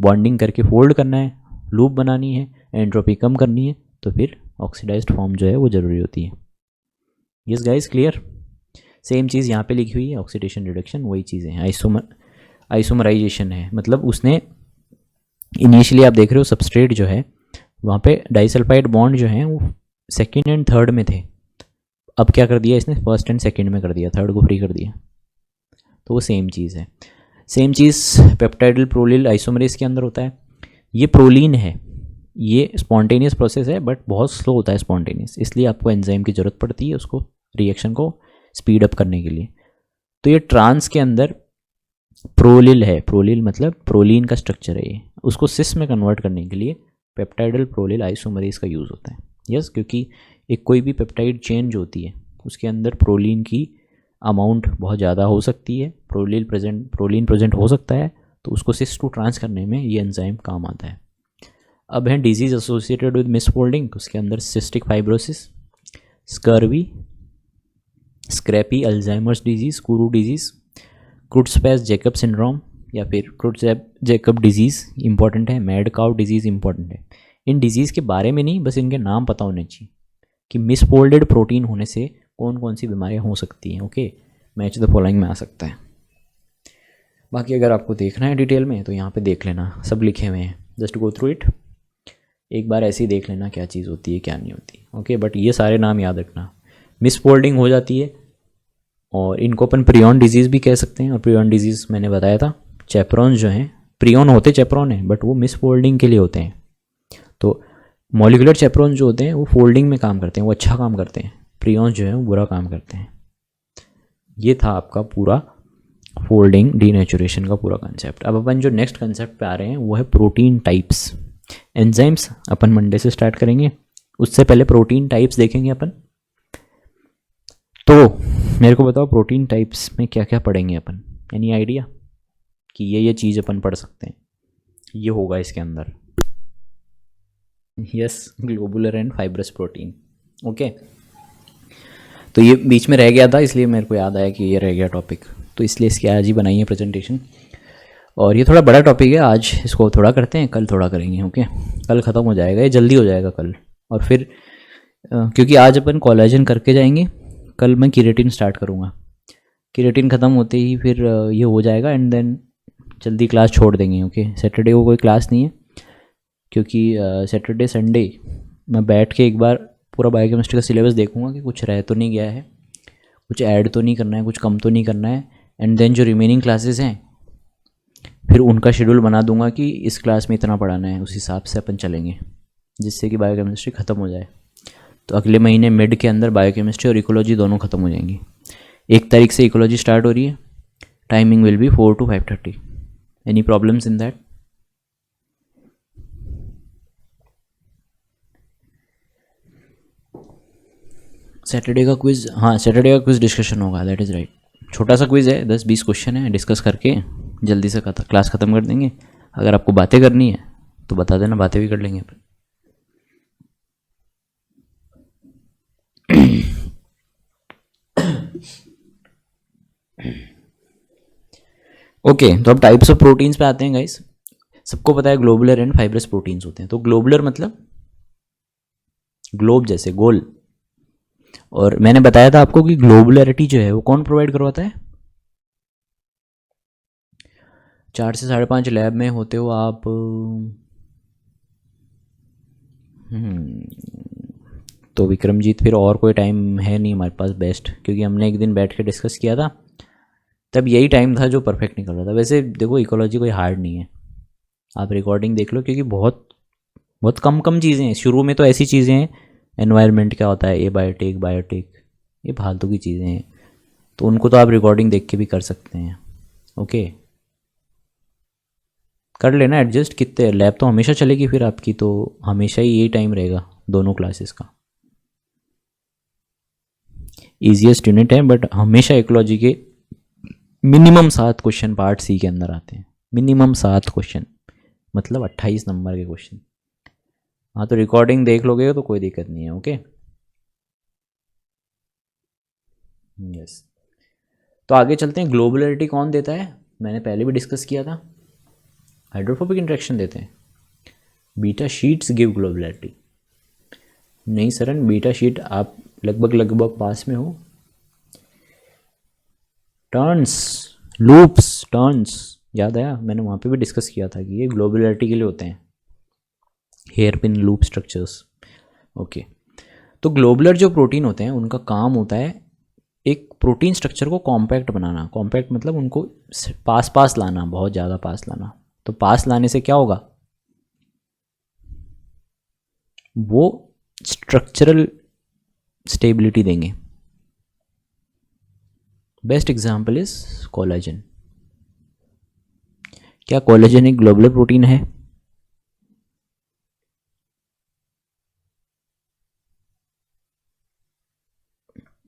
बॉन्डिंग करके फोल्ड करना है, लूप बनानी है, एंट्रोपी कम करनी है, तो फिर ऑक्सीडाइज्ड फॉर्म जो है वो ज़रूरी होती है। Yes guys, clear? सेम चीज़ यहाँ पे लिखी हुई है, ऑक्सीडेशन रिडक्शन वही चीज़ें हैं। आइसोमराइजेशन है, मतलब उसने इनिशियली आप देख रहे हो सबस्ट्रेट जो है वहाँ पे डाइसल्फाइड बॉन्ड जो है वो सेकेंड एंड थर्ड में थे, अब क्या कर दिया इसने, फर्स्ट एंड सेकेंड में कर दिया, थर्ड को फ्री कर दिया। तो वो सेम चीज़ है। सेम चीज़ पेप्टाइडल प्रोलिल आइसोमरेज के अंदर होता है। ये प्रोलीन है, ये स्पॉन्टेनियस प्रोसेस है बट बहुत स्लो होता है स्पॉन्टेनियस, इसलिए आपको एंजाइम की ज़रूरत पड़ती है उसको रिएक्शन को स्पीड अप करने के लिए। तो ये ट्रांस के अंदर प्रोलिल है, प्रोलिल मतलब प्रोलीन का स्ट्रक्चर है ये, उसको सिस में कन्वर्ट करने के लिए पेप्टाइडल प्रोलिल आइसोमरेज का यूज़ होता है। यस, क्योंकि एक कोई भी पेप्टाइड चेन जो होती है उसके अंदर प्रोलीन की अमाउंट बहुत ज़्यादा हो सकती है, प्रोलीन प्रेजेंट हो सकता है, तो उसको सिस टू ट्रांस करने में ये एंजाइम काम आता है। अब है डिजीज़ एसोसिएटेड विद मिसफोल्डिंग, उसके अंदर cystic fibrosis, scurvy, scrapie, Alzheimer's disease, kuru disease, Creutzfeldt Jakob syndrome या फिर क्रुट्सपैच जैकब डिजीज़ इंपॉर्टेंट है, मैड काउ डिजीज़ इंपॉर्टेंट है। इन डिजीज़ के बारे में नहीं, बस इनके नाम पता होने चाहिए कि मिसफोल्डेड प्रोटीन होने से कौन कौन सी बीमारियाँ हो सकती हैं। ओके, मैच द फॉलोइंग में आ सकता है। बाकी अगर आपको देखना है डिटेल में तो यहाँ पे देख लेना, सब लिखे हुए हैं, जस्ट गो थ्रू इट, एक बार ऐसे ही देख लेना क्या चीज़ होती है क्या नहीं होती। ओके, बट ये सारे नाम याद रखना। मिसफोल्डिंग हो जाती है और इनको अपन प्रियॉन डिजीज़ भी कह सकते हैं, और प्रियॉन डिजीज़ मैंने बताया था, चैपरॉन जो हैं प्रियॉन होते चैपरॉन हैं बट वो मिसफोल्डिंग के लिए होते हैं। तो मॉलिकुलर चैपरॉन जो होते हैं वो फोल्डिंग में काम करते हैं, वो अच्छा काम करते हैं, प्रियॉन जो है वो बुरा काम करते हैं। ये था आपका पूरा फोल्डिंग डीनेचुरेशन का पूरा कंसेप्ट। अब अपन जो नेक्स्ट कंसेप्ट पे आ रहे हैं वो है प्रोटीन टाइप्स। एंजाइम्स अपन मंडे से स्टार्ट करेंगे, उससे पहले प्रोटीन टाइप्स देखेंगे अपन। तो मेरे को बताओ प्रोटीन टाइप्स में क्या क्या पढ़ेंगे अपन, एनी आइडिया कि ये चीज़ अपन पढ़ सकते हैं, ये होगा इसके अंदर। Yes, globular and fibrous protein. Okay, तो ये बीच में रह गया था इसलिए मेरे को याद आया कि ये रह गया टॉपिक, तो इसलिए इसकी आज ही बनाई है प्रेजेंटेशन। और ये थोड़ा बड़ा टॉपिक है, आज इसको थोड़ा करते हैं, कल थोड़ा करेंगे। ओके, कल ख़त्म हो जाएगा, ये जल्दी हो जाएगा कल। और फिर क्योंकि आज अपन कोलेजन करके जाएंगे, कल मैं केराटिन स्टार्ट करूँगा, केराटिन ख़त्म होते ही फिर ये हो जाएगा एंड देन जल्दी क्लास छोड़ देंगे। ओके, सैटरडे को कोई क्लास नहीं है क्योंकि सैटरडे संडे मैं बैठ के एक बार पूरा बायोकेमिस्ट्री का सिलेबस देखूंगा कि कुछ रह तो नहीं गया है, कुछ ऐड तो नहीं करना है, कुछ कम तो नहीं करना है, एंड देन जो रिमेनिंग क्लासेस हैं फिर उनका शेड्यूल बना दूंगा कि इस क्लास में इतना पढ़ाना है, उस हिसाब से अपन चलेंगे जिससे कि बायोकेमिस्ट्री ख़त्म हो जाए। तो अगले महीने मिड के अंदर बायोकेमिस्ट्री और इकोलॉजी दोनों ख़त्म हो जाएंगी। 1 तारीख से इकोलॉजी स्टार्ट हो रही है, timing will be 4 to 5:30। Any problems in that? Saturday का क्विज़, हाँ सैटरडे का क्विज़ डिस्कशन होगा, दैट इज़ राइट। छोटा सा क्विज़ है, 10-20 क्वेश्चन है, डिस्कस करके जल्दी से क्लास ख़त्म कर देंगे। अगर आपको बातें करनी है तो बता देना, बातें भी कर लेंगे अपन। ओके, तो अब टाइप्स ऑफ प्रोटीन्स पे आते हैं गाइस। सबको पता है ग्लोबुलर एंड फाइब्रस प्रोटीन्स होते हैं। तो ग्लोबुलर मतलब ग्लोब जैसे गोल। और मैंने बताया था आपको कि ग्लोबुलरिटी जो है वो कौन प्रोवाइड करवाता है? 4 से 5.5 लैब में होते हो आप। तो विक्रमजीत फिर और कोई टाइम है नहीं हमारे पास बेस्ट, क्योंकि हमने एक दिन बैठ के डिस्कस किया था, तब यही टाइम था जो परफेक्ट निकल रहा था। वैसे देखो इकोलॉजी कोई हार्ड नहीं है, आप रिकॉर्डिंग देख लो, क्योंकि बहुत बहुत कम कम चीज़ें हैं शुरू में। तो ऐसी चीज़ें हैं, एनवायरनमेंट क्या होता है, ए बायोटिक बायोटिक, ये फालतू की चीज़ें हैं, तो उनको तो आप रिकॉर्डिंग देख के भी कर सकते हैं। ओके, कर लेना एडजस्ट। कितने लैब तो हमेशा चलेगी फिर आपकी, तो हमेशा ही यही टाइम रहेगा दोनों क्लासेस का। ईजीएस्ट यूनिट है, बट हमेशा इकोलॉजी के मिनिमम 7 क्वेश्चन पार्ट सी के अंदर आते हैं। मिनिमम 7 क्वेश्चन, मतलब 28 नंबर के क्वेश्चन। हाँ, तो रिकॉर्डिंग देख लोगे तो कोई दिक्कत नहीं है। Okay, yes. तो आगे चलते हैं। ग्लोबुलरिटी कौन देता है? मैंने पहले भी डिस्कस किया था, हाइड्रोफोबिक इंट्रैक्शन देते हैं। Beta sheets give globularity. नहीं सरन, बीटा शीट आप लगभग पास में हो। टर्न्स, लूप्स, टर्न्स याद आया, मैंने वहाँ पे भी डिस्कस किया था कि ये ग्लोबुलरिटी के लिए होते हैं, hairpin loop structures. Okay, तो ग्लोबुलर जो प्रोटीन होते हैं उनका काम होता है एक प्रोटीन स्ट्रक्चर को कॉम्पैक्ट बनाना। कॉम्पैक्ट मतलब उनको पास पास लाना, बहुत ज़्यादा पास लाना। तो पास लाने से क्या होगा? वो स्ट्रक्चरल स्टेबिलिटी देंगे। Best example is collagen. क्या कोलेजन एक ग्लोबुलर प्रोटीन है?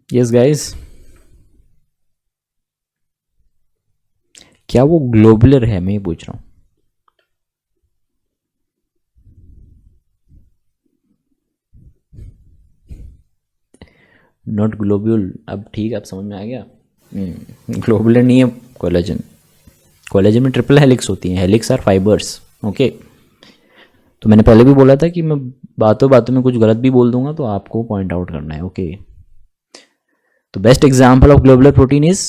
यस गाइस, क्या वो ग्लोबुलर है? मैं ये पूछ रहा हूँ। Not globule. अब ठीक है, अब समझ में आ गया। ग्लोबुलर नहीं है कोलेजन। कोलेजन में ट्रिपल हेलिक्स होती हैं, हेलिक्स आर फाइबर्स। ओके, तो मैंने पहले भी बोला था कि मैं बातों बातों में कुछ गलत भी बोल दूंगा तो आपको पॉइंट आउट करना है। ओके, तो best example of globular protein is,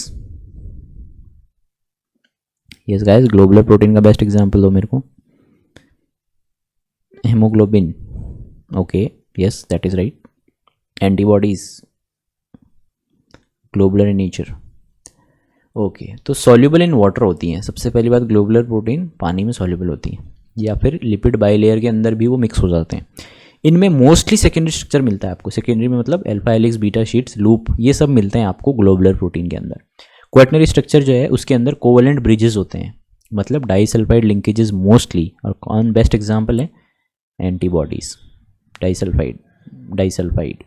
yes guys, globular protein का बेस्ट एग्जांपल दो मेरे को। Haemoglobin. Okay, yes that is right. Antibodies, globular in nature. Okay, तो सॉल्युबल इन वाटर होती हैं। सबसे पहली बात, ग्लोबुलर प्रोटीन पानी में सॉल्युबल होती हैं, या फिर लिपिड बाइलेयर के अंदर भी वो मिक्स हो जाते हैं। इनमें मोस्टली सेकेंडरी स्ट्रक्चर मिलता है आपको। सेकेंडरी में मतलब alpha helix, beta sheets, loop, ये सब मिलते हैं आपको ग्लोबुलर प्रोटीन के अंदर। क्वाटनरी स्ट्रक्चर जो है उसके अंदर कोवेलेंट ब्रिजेस होते हैं, मतलब डाइसल्फाइड लिंकेजेस मोस्टली। और कौन बेस्ट एग्जाम्पल है? Antibodies, disulfide, disulfide.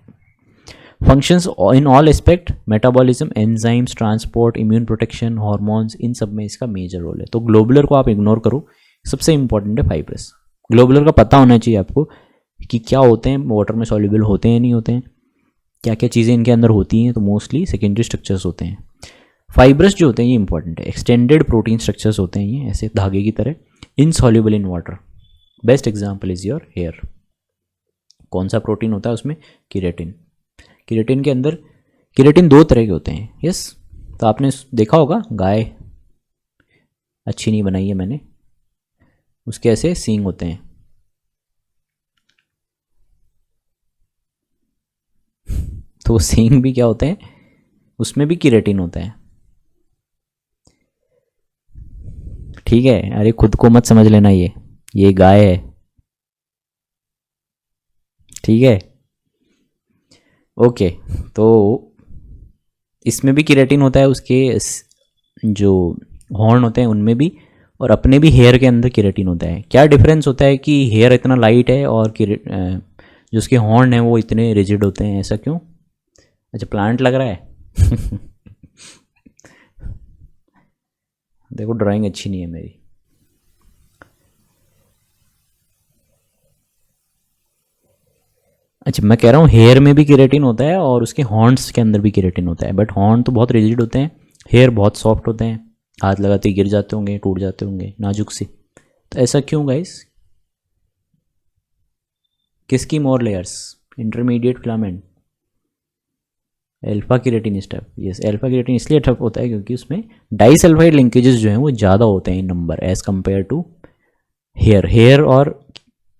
Functions in all aspect, metabolism, enzymes, transport, immune protection, hormones, इन सब में इसका मेजर रोल है। तो ग्लोबुलर को आप इग्नोर करो, सबसे इंपॉर्टेंट है फाइब्रस। ग्लोबुलर का पता होना चाहिए आपको कि क्या होते हैं, वाटर में सॉल्युबल होते हैं नहीं होते हैं, क्या क्या चीज़ें इनके अंदर होती हैं। तो मोस्टली सेकेंडरी स्ट्रक्चर्स होते हैं। फाइब्रस जो होते हैं ये इंपॉर्टेंट है, एक्सटेंडेड प्रोटीन स्ट्रक्चर्स होते हैं ये, ऐसे धागे की तरह, insoluble in water. Best example is your hair. कौन सा प्रोटीन होता है उसमें? केराटिन। केराटिन के अंदर, केराटिन 2 तरह के होते हैं। यस, तो आपने देखा होगा, गाय अच्छी नहीं बनाई है मैंने, उसके ऐसे सींग होते हैं। तो सींग भी क्या होते हैं, उसमें भी केराटिन होता है। ठीक है, अरे खुद को मत समझ लेना, ये गाय है। ठीक है, ओके। तो इसमें भी केराटिन होता है, उसके जो हॉर्न होते हैं उनमें भी, और अपने भी हेयर के अंदर केराटिन होता है। क्या डिफरेंस होता है कि हेयर इतना लाइट है और जो उसके हॉर्न हैं वो इतने रिजिड होते हैं, ऐसा क्यों? अच्छा, प्लांट लग रहा है। देखो ड्राइंग अच्छी नहीं है मेरी। अच्छा, मैं कह रहा हूँ हेयर में भी केराटिन होता है और उसके हॉर्न्स के अंदर भी केराटिन होता है, बट हॉर्न तो बहुत रिजिड होते हैं, हेयर बहुत सॉफ्ट होते हैं, हाथ लगाते ही गिर जाते होंगे, टूट जाते होंगे, नाजुक से। तो ऐसा क्यों गाइस? किसकी मोर layers? Intermediate filament, alpha keratin step. Yes, alpha keratin इसलिए टफ होता है क्योंकि उसमें डाइसल्फाइड लिंकेजेस जो हैं वो ज़्यादा होते हैं in number as compare to hair और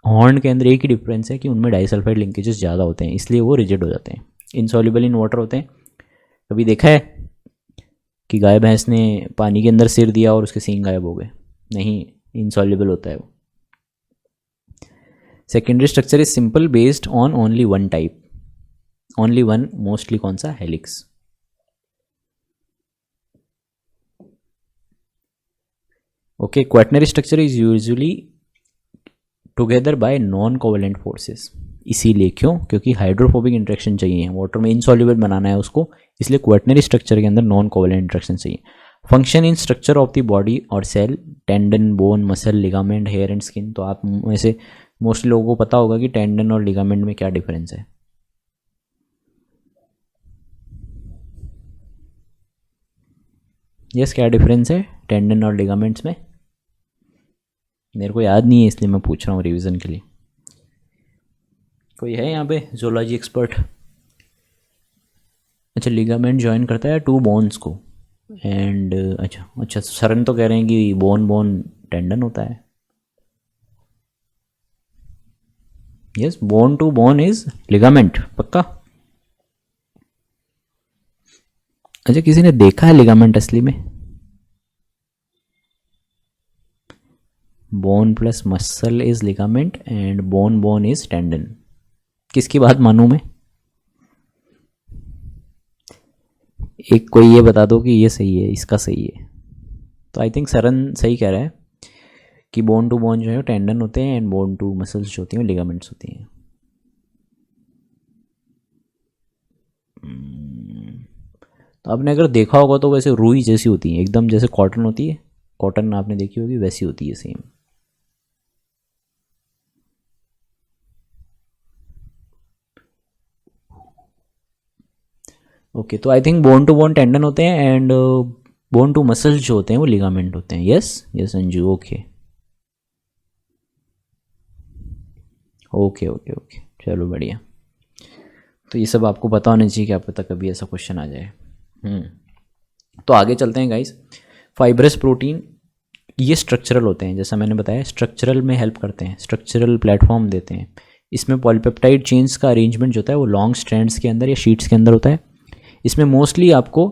हॉर्न के अंदर एक ही डिफरेंस है कि उनमें डाइसल्फाइड लिंकेजेस ज़्यादा होते हैं, इसलिए वो रिजिड हो जाते हैं, इनसॉल्युबल इन वाटर होते हैं। कभी देखा है कि गाय भैंस ने पानी के अंदर सिर दिया और उसके सींग गायब हो गए? नहीं, इनसॉल्युबल होता है वो। Secondary structure is simple based on only one type, only one, mostly कौन सा? Helix. Okay, quaternary structure is usually together by non covalent forces. इसीलिए क्यों? क्योंकि हाइड्रोफोबिक इंट्रैक्शन चाहिए, वाटर में इनसॉल्युबल बनाना है उसको, इसलिए क्वाटनरी स्ट्रक्चर के अंदर नॉन कोवेलेंट इंट्रैक्शन चाहिए। Function in structure of the body और cell, tendon, bone, muscle, ligament, hair and skin. तो आप में से मोस्टली लोगों को पता होगा कि टेंडन और लिगामेंट में क्या डिफरेंस है। यस, क्या डिफरेंस है टेंडन और लिगामेंट्स में? मेरे को याद नहीं है इसलिए मैं पूछ रहा हूँ रिवीजन के लिए। कोई है यहाँ पे जूलॉजी एक्सपर्ट? अच्छा, लिगामेंट ज्वाइन करता है टू बोन्स को एंड अच्छा सरन तो कह रहे हैं कि बोन टेंडन होता है। Yes, bone to bone is ligament, पक्का? अच्छा, किसी ने देखा है लिगामेंट असली में? Bone plus muscle is ligament and bone is tendon. किसकी बात मानूं मैं? एक कोई ये बता दो कि ये सही है, इसका सही है। तो आई थिंक सरन सही कह रहा है कि बोन टू बोन जो है टेंडन होते हैं एंड बोन टू मसल्स जो होती हैं लिगामेंट्स होती हैं। तो आपने अगर देखा होगा तो वैसे रुई जैसी होती है, एकदम जैसे कॉटन होती है, कॉटन आपने देखी होगी वैसी होती है सेम। ओके, तो I think bone to bone tendon होते हैं एंड बोन टू मसल्स जो होते हैं वो लिगामेंट होते हैं। Yes yes Anju, okay okay okay okay, चलो बढ़िया। तो ये सब आपको पता होना चाहिए, क्या पता कभी ऐसा क्वेश्चन आ जाए। तो आगे चलते हैं गाइस। फाइब्रस प्रोटीन ये स्ट्रक्चरल होते हैं, जैसा मैंने बताया स्ट्रक्चरल में हेल्प करते हैं, स्ट्रक्चरल प्लेटफॉर्म देते हैं। इसमें पॉलीपेप्टाइड चेन्स का अरेंजमेंट जो होता है वो लॉन्ग स्ट्रैंड्स के अंदर या शीट्स के अंदर होता है। इसमें मोस्टली आपको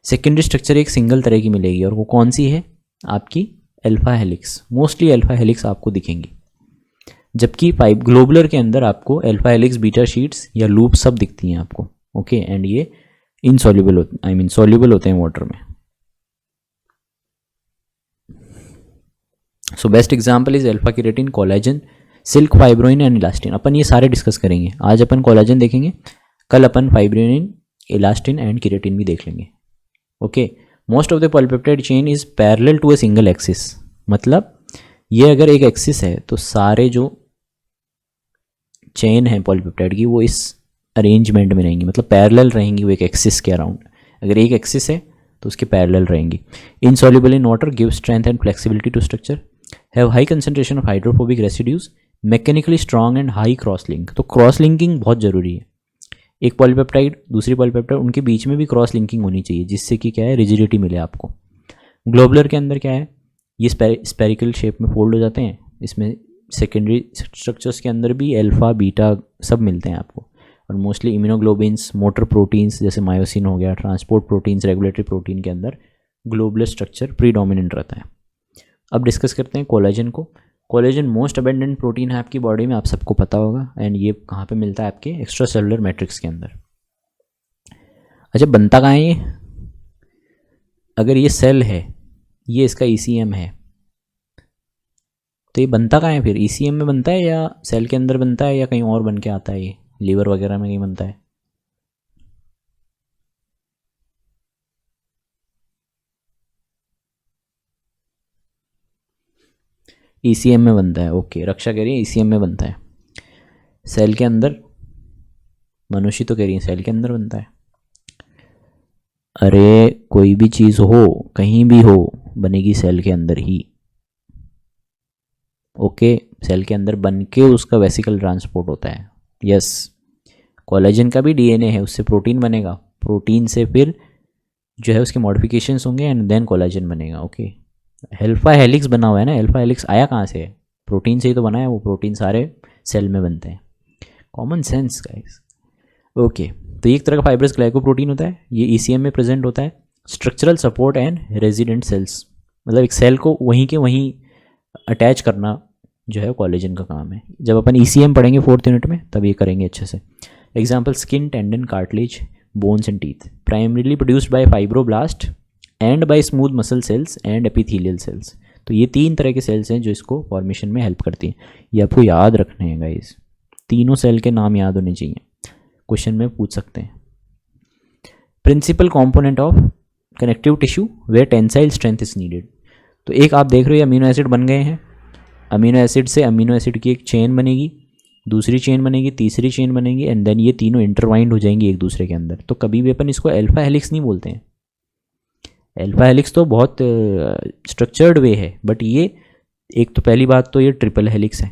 सेकेंडरी स्ट्रक्चर एक सिंगल तरह की मिलेगी, और वो कौन सी है? आपकी alpha helix. Mostly alpha helix आपको दिखेंगी, जबकि फाइव ग्लोबुलर के अंदर आपको अल्फा हेलिक्स, बीटा शीट्स या लूप सब दिखती हैं आपको। ओके, एंड ये इनसॉल्युबल सॉल्युबल होते हैं वाटर में। So best example is alpha keratin, collagen, silk, fibroin and elastin. अपन ये सारे डिस्कस करेंगे। आज अपन कोलेजन देखेंगे, कल अपन फाइब्रोइन, इलास्टिन एंड केराटिन भी देख लेंगे। Okay, most of the polypeptide chain is parallel to a single axis. मतलब ये अगर एक एक्सिस है तो सारे जो चेन है पॉलीपेप्टाइड की वो इस अरेंजमेंट में रहेंगी, मतलब पैरेलल रहेंगी वो एक एक्सिस के अराउंड। अगर एक एक्सिस है तो उसके पैरेलल रहेंगी। Insoluble in water, give strength and flexibility to structure, have high concentration of hydrophobic residues, mechanically strong and high cross link. तो क्रॉस लिंकिंग बहुत ज़रूरी है। एक पॉलीपेप्टाइड दूसरी पॉलीपेप्टाइड, उनके बीच में भी क्रॉस लिंकिंग होनी चाहिए, जिससे कि क्या है, रिजिडिटी मिले आपको। ग्लोबुलर के अंदर क्या है, ये स्पेरिकल शेप में फोल्ड हो जाते हैं। इसमें सेकेंडरी स्ट्रक्चर्स के अंदर भी अल्फा बीटा सब मिलते हैं आपको, और मोस्टली इम्यूनोग्लोबिन्स, मोटर प्रोटीन्स जैसे मायोसिन हो गया, ट्रांसपोर्ट प्रोटीन्स, रेगुलेटरी प्रोटीन के अंदर ग्लोबुलर स्ट्रक्चर प्रीडोमिनेंट रहता है। अब डिस्कस करते हैं कोलेजन को। कोलेजन मोस्ट अबेंडेंट प्रोटीन है आपकी बॉडी में, आप सबको पता होगा, एंड ये कहाँ पे मिलता है? आपके एक्स्ट्रा सेलुलर मैट्रिक्स के अंदर। अच्छा, बनता कहाँ है ये? अगर ये सेल है, ये इसका ईसीएम है, तो ये बनता कहाँ है फिर? ईसीएम में बनता है या सेल के अंदर बनता है या कहीं और बन के आता है? ये लीवर वगैरह में कहीं बनता है? ईसीएम में बनता है। ओके, रक्षा कह रही है ईसीएम में बनता है। सेल के अंदर? मनुष्य तो कह रही है सेल के अंदर बनता है। अरे कोई भी चीज़ हो, कहीं भी हो, बनेगी सेल के अंदर ही। ओके, सेल के अंदर बन के उसका वेसिकल ट्रांसपोर्ट होता है। यस, कोलेजन का भी डीएनए है, उससे प्रोटीन बनेगा, प्रोटीन से फिर जो है उसके मॉडिफिकेशंस होंगे एंड देन कोलेजन बनेगा। ओके, अल्फा हेलिक्स बना हुआ है ना, अल्फा हेलिक्स आया कहाँ से है? प्रोटीन से ही तो बना है, वो प्रोटीन सारे सेल में बनते हैं। Common sense guys. ओके, तो एक तरह का फाइब्रस ग्लाइकोप्रोटीन होता है, ये ईसीएम में प्रेजेंट होता है। Structural support and resident cells, मतलब एक सेल को वहीं के वहीं अटैच करना जो है कोलेजन का काम है। जब अपन ईसीएम पढ़ेंगे 4th यूनिट में तब ये करेंगे अच्छे से। Example skin, tendon, cartilage, bones and teeth, primarily produced by fibroblast and bye smooth muscle cells and epithelial cells. तो ये 3 तरह के सेल्स हैं जो इसको फॉर्मेशन में हेल्प करती हैं। ये आपको याद रखने हैं गाइस, तीनों सेल के नाम याद होने चाहिए, क्वेश्चन में पूछ सकते हैं। Principal component of connective tissue where tensile strength is needed. तो एक आप देख रहे हो अमीनो एसिड बन गए हैं, अमीनो एसिड से अमीनो एसिड की एक चेन बनेगी, दूसरी चेन बनेगी, तीसरी चेन बनेगी एंड देन ये तीनों इंटरवाइंड हो जाएंगी एक दूसरे के अंदर। तो कभी भी अपन इसको अल्फा हेलिक्स नहीं बोलते हैं। अल्फा हेलिक्स तो बहुत स्ट्रक्चर्ड वे है, बट ये एक तो पहली बात तो ये ट्रिपल हेलिक्स है,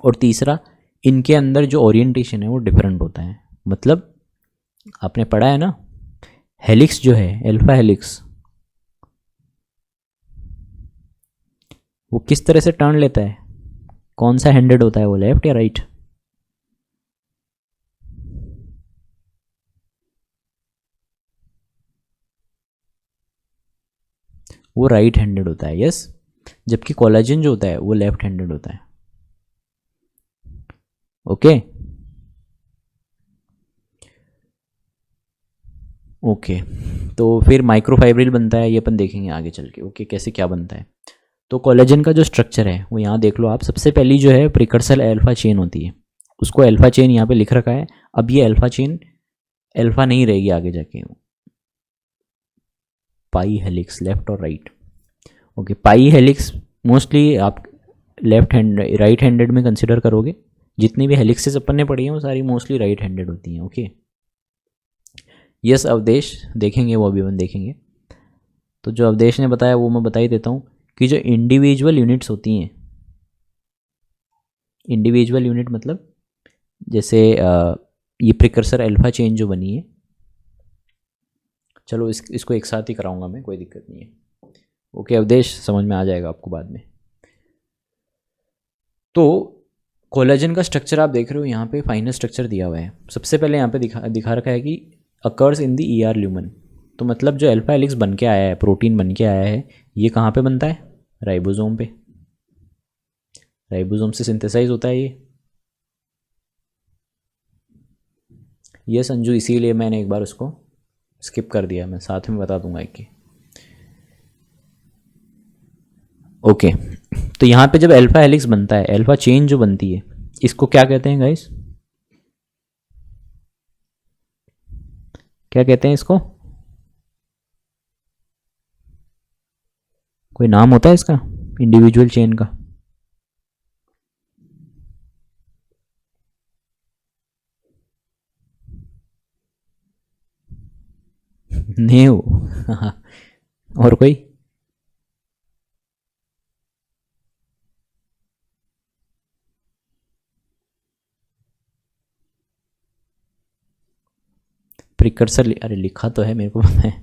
और तीसरा इनके अंदर जो ओरिएंटेशन है वो डिफरेंट होता है। मतलब आपने पढ़ा है ना, हेलिक्स जो है अल्फा हेलिक्स वो किस तरह से टर्न लेता है, कौन सा हैंडेड होता है वो, लेफ्ट या राइट? वो राइट हैंडेड होता है, यस। जबकि कोलेजन जो होता है वो लेफ्ट हैंडेड होता है। ओके ओके, तो फिर माइक्रोफाइब्रिल बनता है, ये अपन देखेंगे आगे चल के। ओके, कैसे क्या बनता है। तो कोलेजन का जो स्ट्रक्चर है वो यहाँ देख लो आप। सबसे पहली जो है प्रिकर्सर अल्फा चेन होती है, उसको अल्फा चेन यहाँ पे लिख रखा है। अब ये अल्फा चेन अल्फा नहीं रहेगी आगे जाके, पाई हेलिक्स, लेफ्ट और राइट। ओके, पाई हेलिक्स मोस्टली आप लेफ्ट हैंड राइट हैंडेड में कंसिडर करोगे। जितनी भी हेलिक्सेस अपन ने पढ़ी हैं वो सारी मोस्टली राइट हैंडेड होती हैं। ओके, यस अवधेश, देखेंगे वो अभी अपन देखेंगे। तो जो अवधेश ने बताया वो मैं बता ही देता हूँ कि जो इंडिविजुअल यूनिट्स होती हैं, इंडिविजुअल यूनिट मतलब जैसे ये प्रिकर्सर अल्फा चेन जो बनी है, चलो इसको एक साथ ही कराऊंगा मैं, कोई दिक्कत नहीं है। ओके अवधेश, समझ में आ जाएगा आपको बाद में। तो कोलेजन का स्ट्रक्चर आप देख रहे हो यहाँ पे, फाइनल स्ट्रक्चर दिया हुआ है। सबसे पहले यहाँ पे दिखा रखा है कि occurs in the ER lumen. तो मतलब जो अल्फा हेलिक्स बन के आया है, प्रोटीन बन के आया है, ये कहाँ पे बनता है? राइबोसोम पे। राइबोसोम से सिंथेसाइज होता है ये संजू, इसीलिए मैंने एक बार उसको स्किप कर दिया, मैं साथ में बता दूंगा एक। ओके, तो यहाँ पे जब अल्फा हेलिक्स बनता है, अल्फा चेन जो बनती है, इसको क्या कहते हैं गाइस? क्या कहते हैं इसको? कोई नाम होता है इसका इंडिविजुअल चेन का? नेव और कोई? प्रिकर्सर, अरे लिखा तो है मेरे को पता है,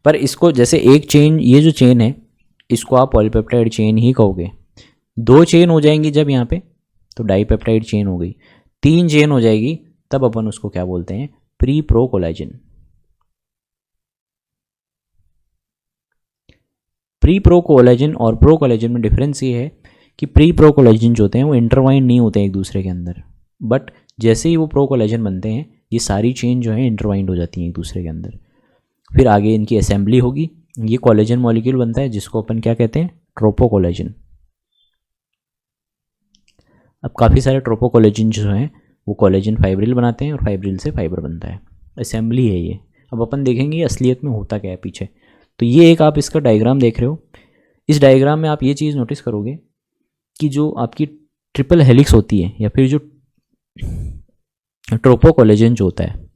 पर इसको जैसे एक चेन, ये जो चेन है इसको आप पॉलीपेप्टाइड चेन ही कहोगे। 2 चेन हो जाएंगी जब यहाँ पे, तो डाईपेप्टाइड चेन हो गई। 3 चेन हो जाएगी तब अपन उसको क्या बोलते हैं? Pre pro collagen. Pre pro collagen और प्रो कोलेजन में डिफरेंस ये है कि प्री प्रो कोलेजन जो होते हैं वो इंटरवाइन नहीं होते हैं एक दूसरे के अंदर, बट जैसे ही वो प्रो कोलेजन बनते हैं ये सारी चेन जो है इंटरवाइंड हो जाती हैं एक दूसरे के अंदर। फिर आगे इनकी असेंबली होगी, ये कोलेजन मॉलिक्यूल बनता है जिसको अपन क्या कहते हैं? ट्रोपो कोलेजन। अब काफ़ी सारे ट्रोपो कोलेजन जो हैं वो कोलेजन फाइब्रिल बनाते हैं और फाइब्रिल से फाइबर बनता है। असेंबली है ये। अब अपन देखेंगे असलियत में होता क्या है पीछे। तो ये एक आप इसका डायग्राम देख रहे हो। इस डायग्राम में आप ये चीज़ नोटिस करोगे कि जो आपकी ट्रिपल हेलिक्स होती है या फिर जो ट्रोपो कोलेजन जो होता है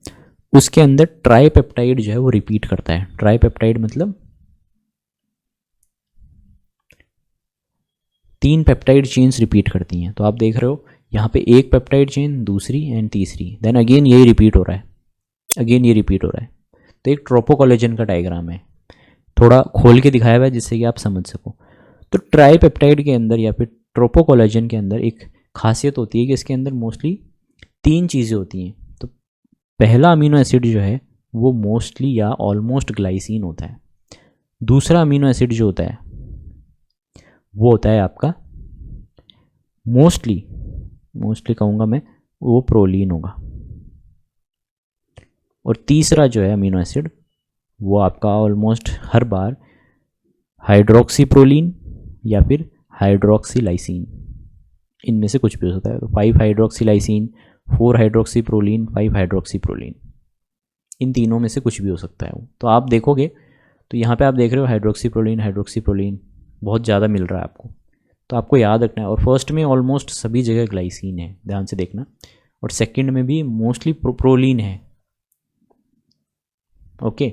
उसके अंदर ट्राईपेप्टाइड जो है वो रिपीट करता है। ट्राईपेप्टाइड मतलब 3 पेप्टाइड चेन्स रिपीट करती हैं। तो आप देख रहे हो यहाँ पे एक पेप्टाइड चेन, दूसरी एंड तीसरी, देन अगेन यही रिपीट हो रहा है, अगेन ये रिपीट हो रहा है। तो एक ट्रोपोकोलेजन का डायग्राम है, थोड़ा खोल के दिखाया हुआ है जिससे कि आप समझ सको। तो ट्राईपेप्टाइड के अंदर या फिर ट्रोपोकोलेजन के अंदर एक खासियत होती है कि इसके अंदर मोस्टली 3 चीज़ें होती हैं। तो पहला अमीनो एसिड जो है वो मोस्टली या ऑलमोस्ट ग्लाइसिन होता है। दूसरा अमीनो एसिड जो होता है वो होता है आपका मोस्टली कहूँगा मैं, वो प्रोलीन होगा। और तीसरा जो है अमीनो एसिड वो आपका ऑलमोस्ट हर बार हाइड्रोक्सी प्रोलीन या फिर हाइड्रोक्सी लाइसिन, इनमें से कुछ भी हो सकता है। तो 5 hydroxy lysine, 4 hydroxy proline, 5 hydroxy proline, इन तीनों में से कुछ भी हो सकता है वो। तो आप देखोगे तो यहाँ पे आप देख रहे हो हाइड्रोक्सी प्रोलीन बहुत ज़्यादा मिल रहा है आपको, तो आपको याद रखना है। और फर्स्ट में ऑलमोस्ट सभी जगह ग्लाइसिन है, ध्यान से देखना, और सेकंड में भी मोस्टली प्रोलीन है। ओके,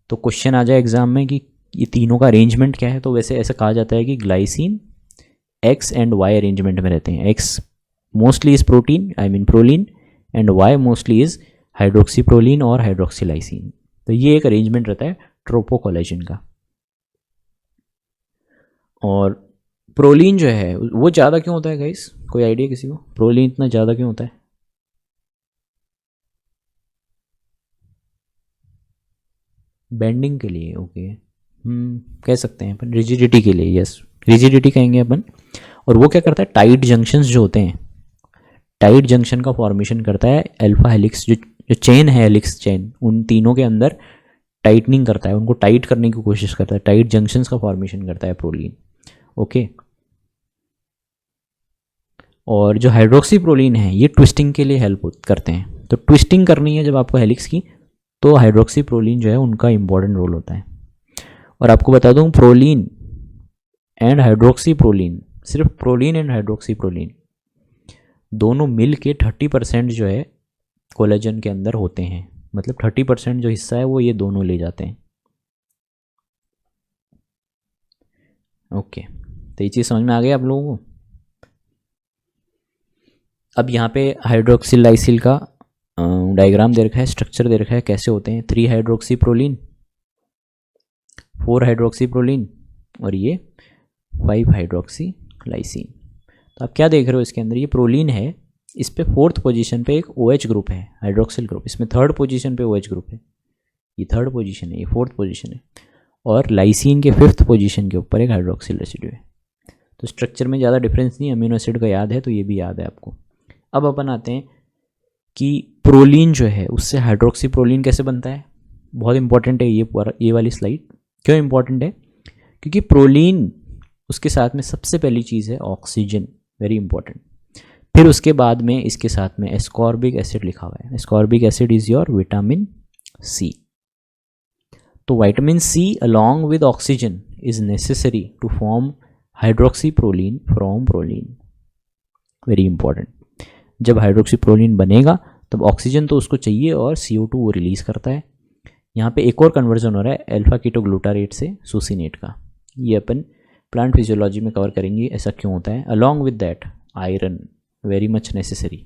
तो क्वेश्चन आ जाए एग्जाम में कि ये तीनों का अरेंजमेंट क्या है, तो वैसे ऐसा कहा जाता है कि glycine x and y arrangement में रहते हैं। X mostly is proline and y mostly is hydroxyproline और हाइड्रोक्सी लाइसिन। तो ये एक अरेंजमेंट रहता है ट्रोपोकोलेजन का। और प्रोलीन जो है वो ज़्यादा क्यों होता है गाइस, कोई आइडिया किसी को? प्रोलीन इतना ज़्यादा क्यों होता है? बेंडिंग के लिए, ओके, कह सकते हैं अपन, रिजिडिटी के लिए, यस रिजिडिटी कहेंगे अपन। और वो क्या करता है, टाइट जंक्शंस जो होते हैं, टाइट जंक्शन का फॉर्मेशन करता है। अल्फा हेलिक्स जो चेन है, हेलिक्स चेन, उन तीनों के अंदर टाइटनिंग करता है, उनको टाइट करने की कोशिश करता है, टाइट जंक्शंस का फॉर्मेशन करता है प्रोलीन। ओके, और जो हाइड्रोक्सी प्रोलीन है ये ट्विस्टिंग के लिए हेल्प करते हैं। तो ट्विस्टिंग करनी है जब आपको हेलिक्स की, तो हाइड्रोक्सी प्रोलीन जो है उनका इंपॉर्टेंट रोल होता है। और आपको बता दूं, प्रोलीन एंड हाइड्रोक्सी प्रोलीन, सिर्फ प्रोलीन एंड हाइड्रोक्सी प्रोलीन दोनों मिल के 30% जो है कोलेजन के अंदर होते हैं। मतलब 30% जो हिस्सा है वो ये दोनों ले जाते हैं। ओके, तो ये चीज़ समझ में आ गई आप लोगों को। अब यहाँ पे हाइड्रोक्सिल लाइसिल का डायग्राम दे रखा है, स्ट्रक्चर दे रखा है, कैसे होते हैं। 3 हाइड्रोक्सी प्रोलीन, 4 हाइड्रोक्सी प्रोलीन और ये 5 हाइड्रोक्सी लाइसिन। तो आप क्या देख रहे हो इसके अंदर, ये प्रोलीन है, इस पे 4th पोजीशन पे एक OH ग्रुप है, हाइड्रोक्सिल ग्रुप, इसमें 3rd पोजीशन पे OH ग्रुप है, ये 3rd पोजीशन है, ये 4th पोजीशन है, और लाइसिन के 5th पोजीशन के ऊपर एक हाइड्रोक्सिल रेसिड्यू है। तो स्ट्रक्चर में ज़्यादा डिफरेंस नहीं, अमीनो एसिड का याद है तो ये भी याद है आपको। अब अपन आते हैं कि प्रोलीन जो है उससे हाइड्रोक्सी प्रोलीन कैसे बनता है। बहुत इंपॉर्टेंट है ये वाली स्लाइड। क्यों इंपॉर्टेंट है? क्योंकि प्रोलीन उसके साथ में सबसे पहली चीज़ है ऑक्सीजन, वेरी इंपॉर्टेंट। फिर उसके बाद में इसके साथ में एस्कॉर्बिक एसिड लिखा हुआ है। Ascorbic acid is your vitamin C. तो vitamin C along with oxygen is necessary to form hydroxy proline from proline, very important. जब हाइड्रोक्सी प्रोलीन बनेगा तब ऑक्सीजन तो उसको चाहिए और CO2 वो रिलीज़ करता है। यहाँ पे एक और कन्वर्जन हो रहा है अल्फा कीटोग्लूटारेट से सुसिनेट का, ये अपन प्लांट फिजियोलॉजी में कवर करेंगे ऐसा क्यों होता है। Along with that iron very much necessary.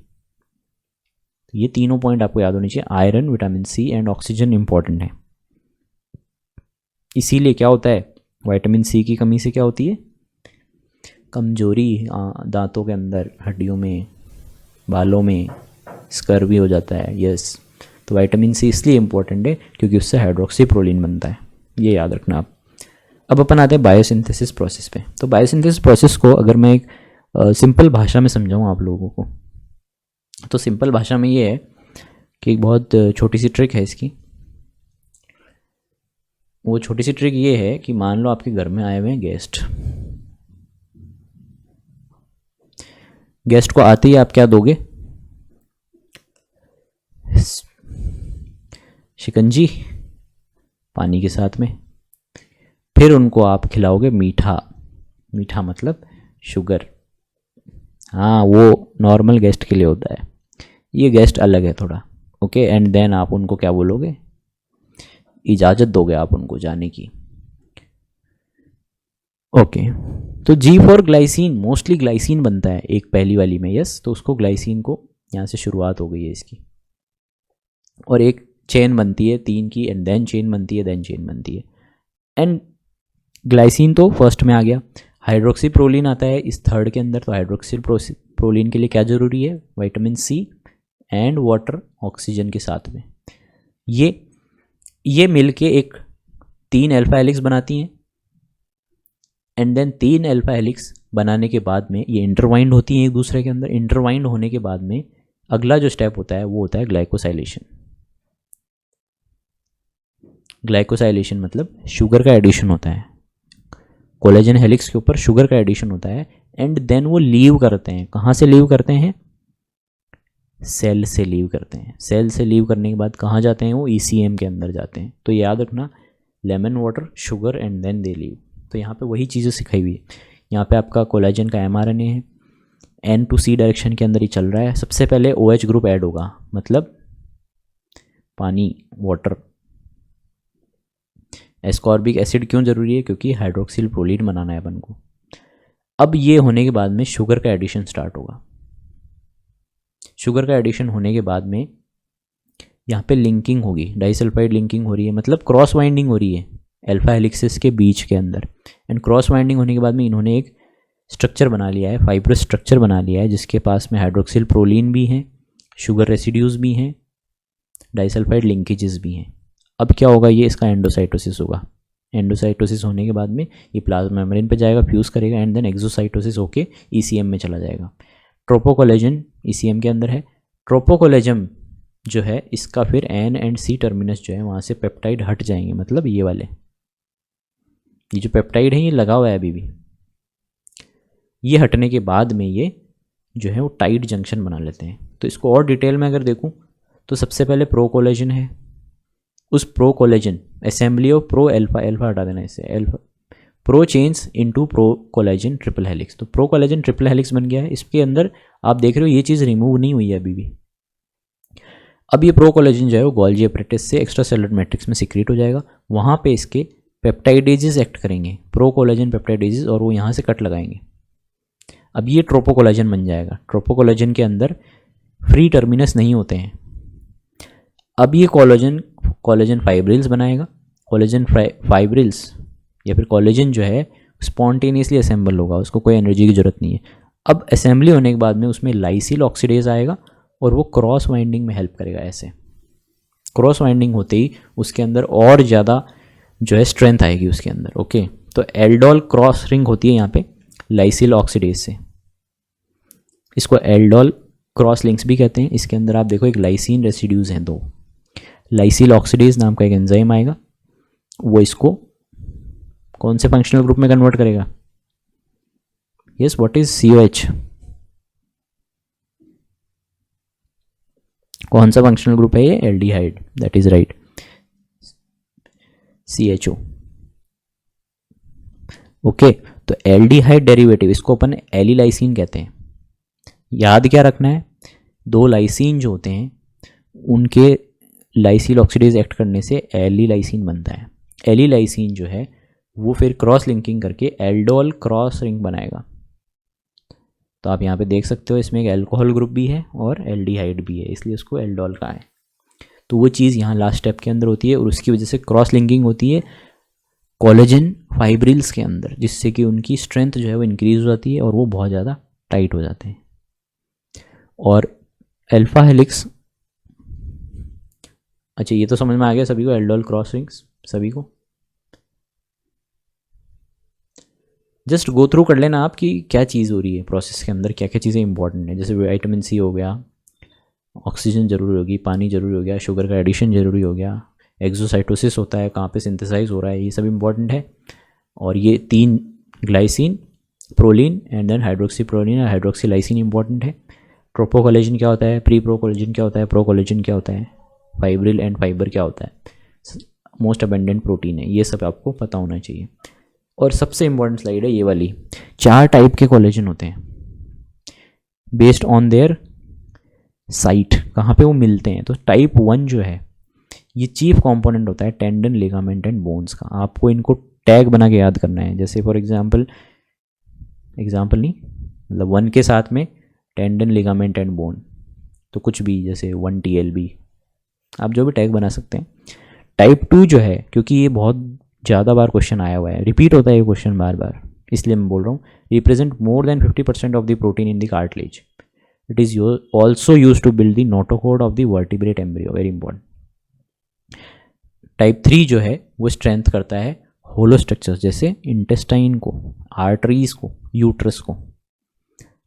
ये तीनों पॉइंट आपको याद होनी चाहिए, iron, vitamin C and oxygen important है। इसीलिए क्या होता है, विटामिन सी की कमी से क्या होती है, कमजोरी, दांतों के अंदर, हड्डियों में, बालों में स्कर भी हो जाता है, यस। तो विटामिन सी इसलिए इम्पोर्टेंट है क्योंकि उससे हाइड्रोक्सी प्रोलीन बनता है, ये याद रखना आप। अब अपन आते हैं बायोसिंथेसिस प्रोसेस पे। तो बायोसिंथेसिस प्रोसेस को अगर मैं एक सिंपल भाषा में समझाऊँ आप लोगों को, तो सिंपल भाषा में ये है कि एक बहुत छोटी सी ट्रिक है इसकी। वो छोटी सी ट्रिक ये है कि मान लो आपके घर में आए हुए हैं गेस्ट को आते ही आप क्या दोगे, शिकंजी पानी के साथ में। फिर उनको आप खिलाओगे मीठा, मीठा मतलब शुगर। हाँ, वो नॉर्मल गेस्ट के लिए होता है, ये गेस्ट अलग है थोड़ा, ओके। एंड देन आप उनको क्या बोलोगे, इजाज़त दोगे आप उनको जाने की। ओके, तो जी फॉर ग्लाइसिन, मोस्टली ग्लाइसिन बनता है एक पहली वाली में, यस, तो उसको ग्लाइसिन को यहाँ से शुरुआत हो गई है इसकी, और एक चेन बनती है 3 की, एंड देन चेन बनती है, देन चेन बनती है, एंड ग्लाइसिन तो फर्स्ट में आ गया। हाइड्रोक्सी प्रोलिन आता है इस थर्ड के अंदर, तो हाइड्रोक्सी प्रोलिन के लिए क्या ज़रूरी है, vitamin C and water, oxygen के साथ में। ये मिलके एक 3 अल्फा हेलिक्स बनाती हैं, एंड देन 3 अल्फा हेलिक्स बनाने के बाद में ये इंटरवाइंड होती हैं एक दूसरे के अंदर। इंटरवाइंड होने के बाद में अगला जो स्टेप होता है वो होता है ग्लाइकोसाइलेशन। ग्लाइकोसाइलेशन मतलब शुगर का एडिशन होता है, कोलेजन हेलिक्स के ऊपर शुगर का एडिशन होता है, एंड देन वो लीव करते हैं। कहाँ से लीव करते हैं, सेल से लीव करते हैं। सेल से लीव करने के बाद कहाँ जाते हैं, वो ECM के अंदर जाते हैं। तो याद रखना, lemon water, sugar and then they leave. तो यहाँ पे वही चीज़ें सिखाई हुई है। यहाँ पे आपका कोलेजन का mRNA है, N to C डायरेक्शन के अंदर ही चल रहा है। सबसे पहले OH ग्रुप ऐड होगा, मतलब पानी, वाटर। एस्कॉर्बिक एसिड क्यों ज़रूरी है, क्योंकि हाइड्रोक्सिल प्रोलिन बनाना है अपन को। अब ये होने के बाद में शुगर का एडिशन स्टार्ट होगा। शुगर का एडिशन होने के बाद में यहाँ पे लिंकिंग होगी, डाइसल्फाइड लिंकिंग हो रही है, मतलब क्रॉस वाइंडिंग हो रही है अल्फा हेलिक्सेस के बीच के अंदर। एंड क्रॉस वाइंडिंग होने के बाद में इन्होंने एक स्ट्रक्चर बना लिया है, फाइब्रस स्ट्रक्चर बना लिया है, जिसके पास में हाइड्रोक्सिल प्रोलिन भी हैं, शुगर रेसिड्यूज़ भी हैं, डाइसल्फाइड लिंकेजेस भी हैं। अब क्या होगा, ये इसका एंडोसाइटोसिस होगा। एंडोसाइटोसिस होने के बाद में ये प्लाज्मा मेम्ब्रेन पे जाएगा, फ्यूज़ करेगा, एंड देन एक्सोसाइटोसिस होके ECM में चला जाएगा। ट्रोपोकोलेजन ECM के अंदर है। ट्रोपोकोलेजन जो है इसका फिर N एंड C टर्मिनस जो है वहाँ से पेप्टाइड हट जाएंगे, मतलब ये वाले, ये जो पेप्टाइड है ये लगा हुआ है अभी भी। ये हटने के बाद में ये जो है वो टाइट जंक्शन बना लेते हैं। तो इसको और डिटेल में अगर देखूँ तो सबसे पहले प्रोकोलेजन है। उस procollagen assembly of pro alpha, alpha हटा देना इससे, alpha pro chains into procollagen triple helix. तो प्रोकोलेजन ट्रिपल हेलिक्स बन गया है। इसके अंदर आप देख रहे हो ये चीज़ रिमूव नहीं हुई है अभी भी। अब ये प्रोकोलेजन जो है वो गोल्जी एपरेटस से एक्स्ट्रा सेलुलर मैट्रिक्स में सिक्रीट हो जाएगा। वहाँ पे इसके पेप्टाइडेजेस एक्ट करेंगे, प्रोकोलेजन पेप्टाइडेजेस, और वो यहाँ से कट लगाएंगे। अब ये ट्रोपोकोलेजन बन जाएगा। ट्रोपोकोलेजन के अंदर फ्री टर्मिनस नहीं होते हैं। अब ये कोलेजन फाइब्रिल्स बनाएगा। कोलेजन फाइब्रिल्स या फिर कोलेजन जो है स्पॉन्टेनियसली असेंबल होगा, उसको कोई एनर्जी की ज़रूरत नहीं है। अब असेंबली होने के बाद में उसमें लाइसिल ऑक्सीडेज आएगा और वो क्रॉस वाइंडिंग में हेल्प करेगा। ऐसे क्रॉस वाइंडिंग होते ही उसके अंदर और ज़्यादा जो है स्ट्रेंथ आएगी उसके अंदर। ओके, तो एल्डोल क्रॉस रिंग होती है यहाँ पे लाइसिल ऑक्सीडेज से। इसको एल्डोल क्रॉस लिंक्स भी कहते हैं। इसके अंदर आप देखो एक लाइसिन रेसिड्यूज हैं 2, लाइसिल ऑक्सीडेज नाम का एक एंजाइम आएगा, वो इसको कौन से फंक्शनल ग्रुप में कन्वर्ट करेगा, यस, व्हाट इज COH, कौन सा फंक्शनल ग्रुप है ये, aldehyde, that is right, CHO। Okay, तो एल्डिहाइड डेरिवेटिव इसको अपन एलिलाइसिन कहते हैं। याद क्या रखना है, 2 लाइसिन जो होते हैं उनके लाइसिल ऑक्सीडेज एक्ट करने से एलिलाइसिन बनता है। एलिलाइसिन जो है वो फिर क्रॉस लिंकिंग करके एल्डोल क्रॉस रिंग बनाएगा। तो आप यहाँ पे देख सकते हो इसमें एक अल्कोहल ग्रुप भी है और एल्डिहाइड भी है, इसलिए उसको एल्डोल कहा है। तो वो चीज़ यहाँ लास्ट स्टेप के अंदर होती है और उसकी वजह से क्रॉस लिंकिंग होती है कोलेजन फाइब्रिल्स के अंदर, जिससे कि उनकी स्ट्रेंथ जो है वो इंक्रीज हो जाती है और वो बहुत ज़्यादा टाइट हो जाते हैं। और अल्फा हेलिक्स, अच्छा ये तो समझ में आ गया सभी को, एल्डोल क्रॉस रिंग्स सभी को। जस्ट गो थ्रू कर लेना आप कि क्या चीज़ हो रही है प्रोसेस के अंदर, क्या क्या चीज़ें इंपॉर्टेंट है। जैसे विटामिन C हो गया, ऑक्सीजन ज़रूरी होगी, पानी ज़रूरी हो गया, शुगर का एडिशन ज़रूरी हो गया, एक्सोसाइटोसिस होता है, कहाँ पे सिंथेसाइज हो रहा है, ये सब इंपॉर्टेंट है। और ये 3 glycine, proline and then hydroxy proline और हाइड्रोक्सी लाइसिन इंपॉर्टेंट है। ट्रोपोकोलेजन क्या होता है, प्री प्रोकोलेजन क्या होता है, प्रोकोलेजन क्या होता है, फाइब्रिल एंड फाइबर क्या होता है, मोस्ट अबेंडेंट प्रोटीन है, ये सब आपको पता होना चाहिए। और सबसे इंपॉर्टेंट स्लाइड है ये वाली, 4 टाइप के कोलेजन होते हैं बेस्ड ऑन देयर साइट, कहाँ पे वो मिलते हैं। तो टाइप 1 जो है ये चीफ कंपोनेंट होता है टेंडन, लिगामेंट एंड बोन्स का। आपको इनको टैग बना के याद करना है। जैसे फॉर एग्जांपल नहीं, मतलब 1 के साथ में टेंडन, लिगामेंट एंड बोन, तो कुछ भी जैसे 1 TLB, आप जो भी टैग बना सकते हैं। टाइप 2 जो है, क्योंकि ये बहुत ज़्यादा बार क्वेश्चन आया हुआ है, रिपीट होता है ये क्वेश्चन बार बार, इसलिए मैं बोल रहा हूँ, represent more than 50% of the protein in the cartilage. It is also use to build the notochord of the vertebrate embryo, very important. Type 3 जो है वो स्ट्रेंथ करता है होलो स्ट्रक्चर्स, जैसे इंटेस्टाइन को, आर्टरीज को, यूट्रस को,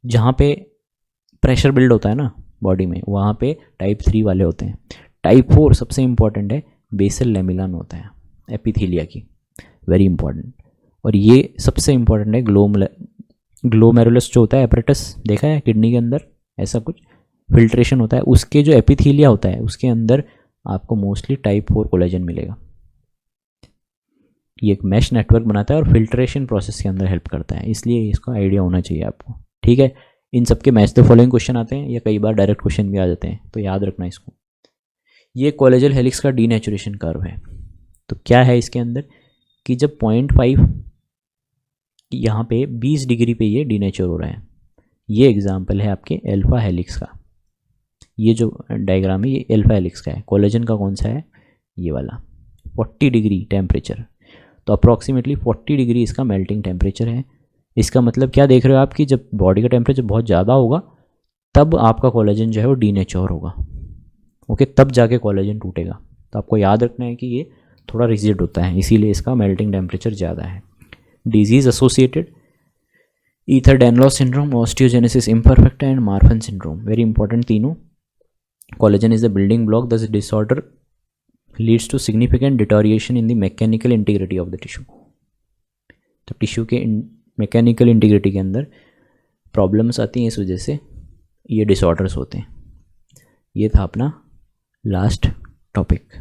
जहाँ पे प्रेशर बिल्ड होता है ना बॉडी में, वहाँ पे टाइप 3 वाले होते हैं। टाइप 4 सबसे इंपॉर्टेंट है, बेसल लेमिला में होता है, एपिथीलिया की, वेरी इंपॉर्टेंट। और ये सबसे इंपॉर्टेंट है ग्लोमेरुलस जो होता है एपरेटस, देखा है किडनी के अंदर ऐसा कुछ फिल्ट्रेशन होता है, उसके जो एपिथीलिया होता है उसके अंदर आपको मोस्टली टाइप 4 कोलेजन मिलेगा। ये एक मैश नेटवर्क बनाता है और फिल्ट्रेशन प्रोसेस के अंदर हेल्प करता है, इसलिए इसका आइडिया होना चाहिए आपको, ठीक है। इन सब के मैच द फॉलोइंग क्वेश्चन आते हैं, या कई बार डायरेक्ट क्वेश्चन भी आ जाते हैं, तो याद रखना इसको। ये कोलेजन हेलिक्स का डीनेचुरेशन कर्व है। तो क्या है इसके अंदर कि जब 0.5 यहाँ पे 20 डिग्री पे ये डीनेचर हो रहा है, ये एग्जाम्पल है आपके एल्फा हेलिक्स का। ये जो डायग्राम है ये एल्फा हेलिक्स का है। कोलेजन का कौन सा है, ये वाला, 40 डिग्री टेम्परेचर, तो अप्रॉक्सीमेटली 40 डिग्री इसका मेल्टिंग टेम्परेचर है। इसका मतलब क्या देख रहे हो आप कि जब बॉडी का टेम्परेचर बहुत ज़्यादा होगा तब आपका कोलेजन जो है वो डीनेचर होगा, ओके, तब जाके कोलेजन टूटेगा। तो आपको याद रखना है कि ये थोड़ा रिजिड होता है, इसीलिए इसका मेल्टिंग टेम्परेचर ज़्यादा है। डिजीज़ एसोसिएटेड ईथर Danlos syndrome, osteogenesis imperfecta and Marfan syndrome, very important तीनों। Collagen is the building block, this disorder leads to significant deterioration in the mechanical integrity of the tissue. तो tissue के mechanical integrity के अंदर problems आती हैं, इस वजह से ये डिसऑर्डर्स होते हैं। ये था अपना लास्ट टॉपिक।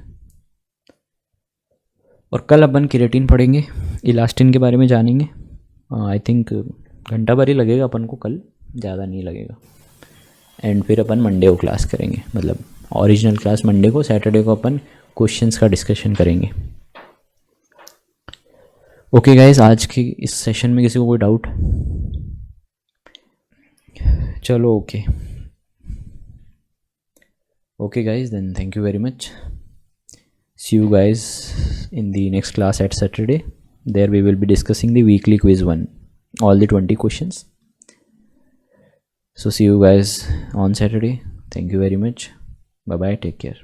और कल अपन केराटिन पढ़ेंगे, इलास्टिन के बारे में जानेंगे। आई थिंक घंटा भर ही लगेगा अपन को कल, ज़्यादा नहीं लगेगा। एंड फिर अपन मंडे को क्लास करेंगे, मतलब ओरिजिनल क्लास मंडे को, सैटरडे को अपन क्वेश्चंस का डिस्कशन करेंगे। ओके गाइज, आज के इस सेशन में किसी को कोई डाउट? चलो okay guys, then thank you very much. See you guys in the next class at Saturday. There we will be discussing the weekly quiz 1, all the 20 questions. So see you guys on Saturday. Thank you very much. Bye bye, take care.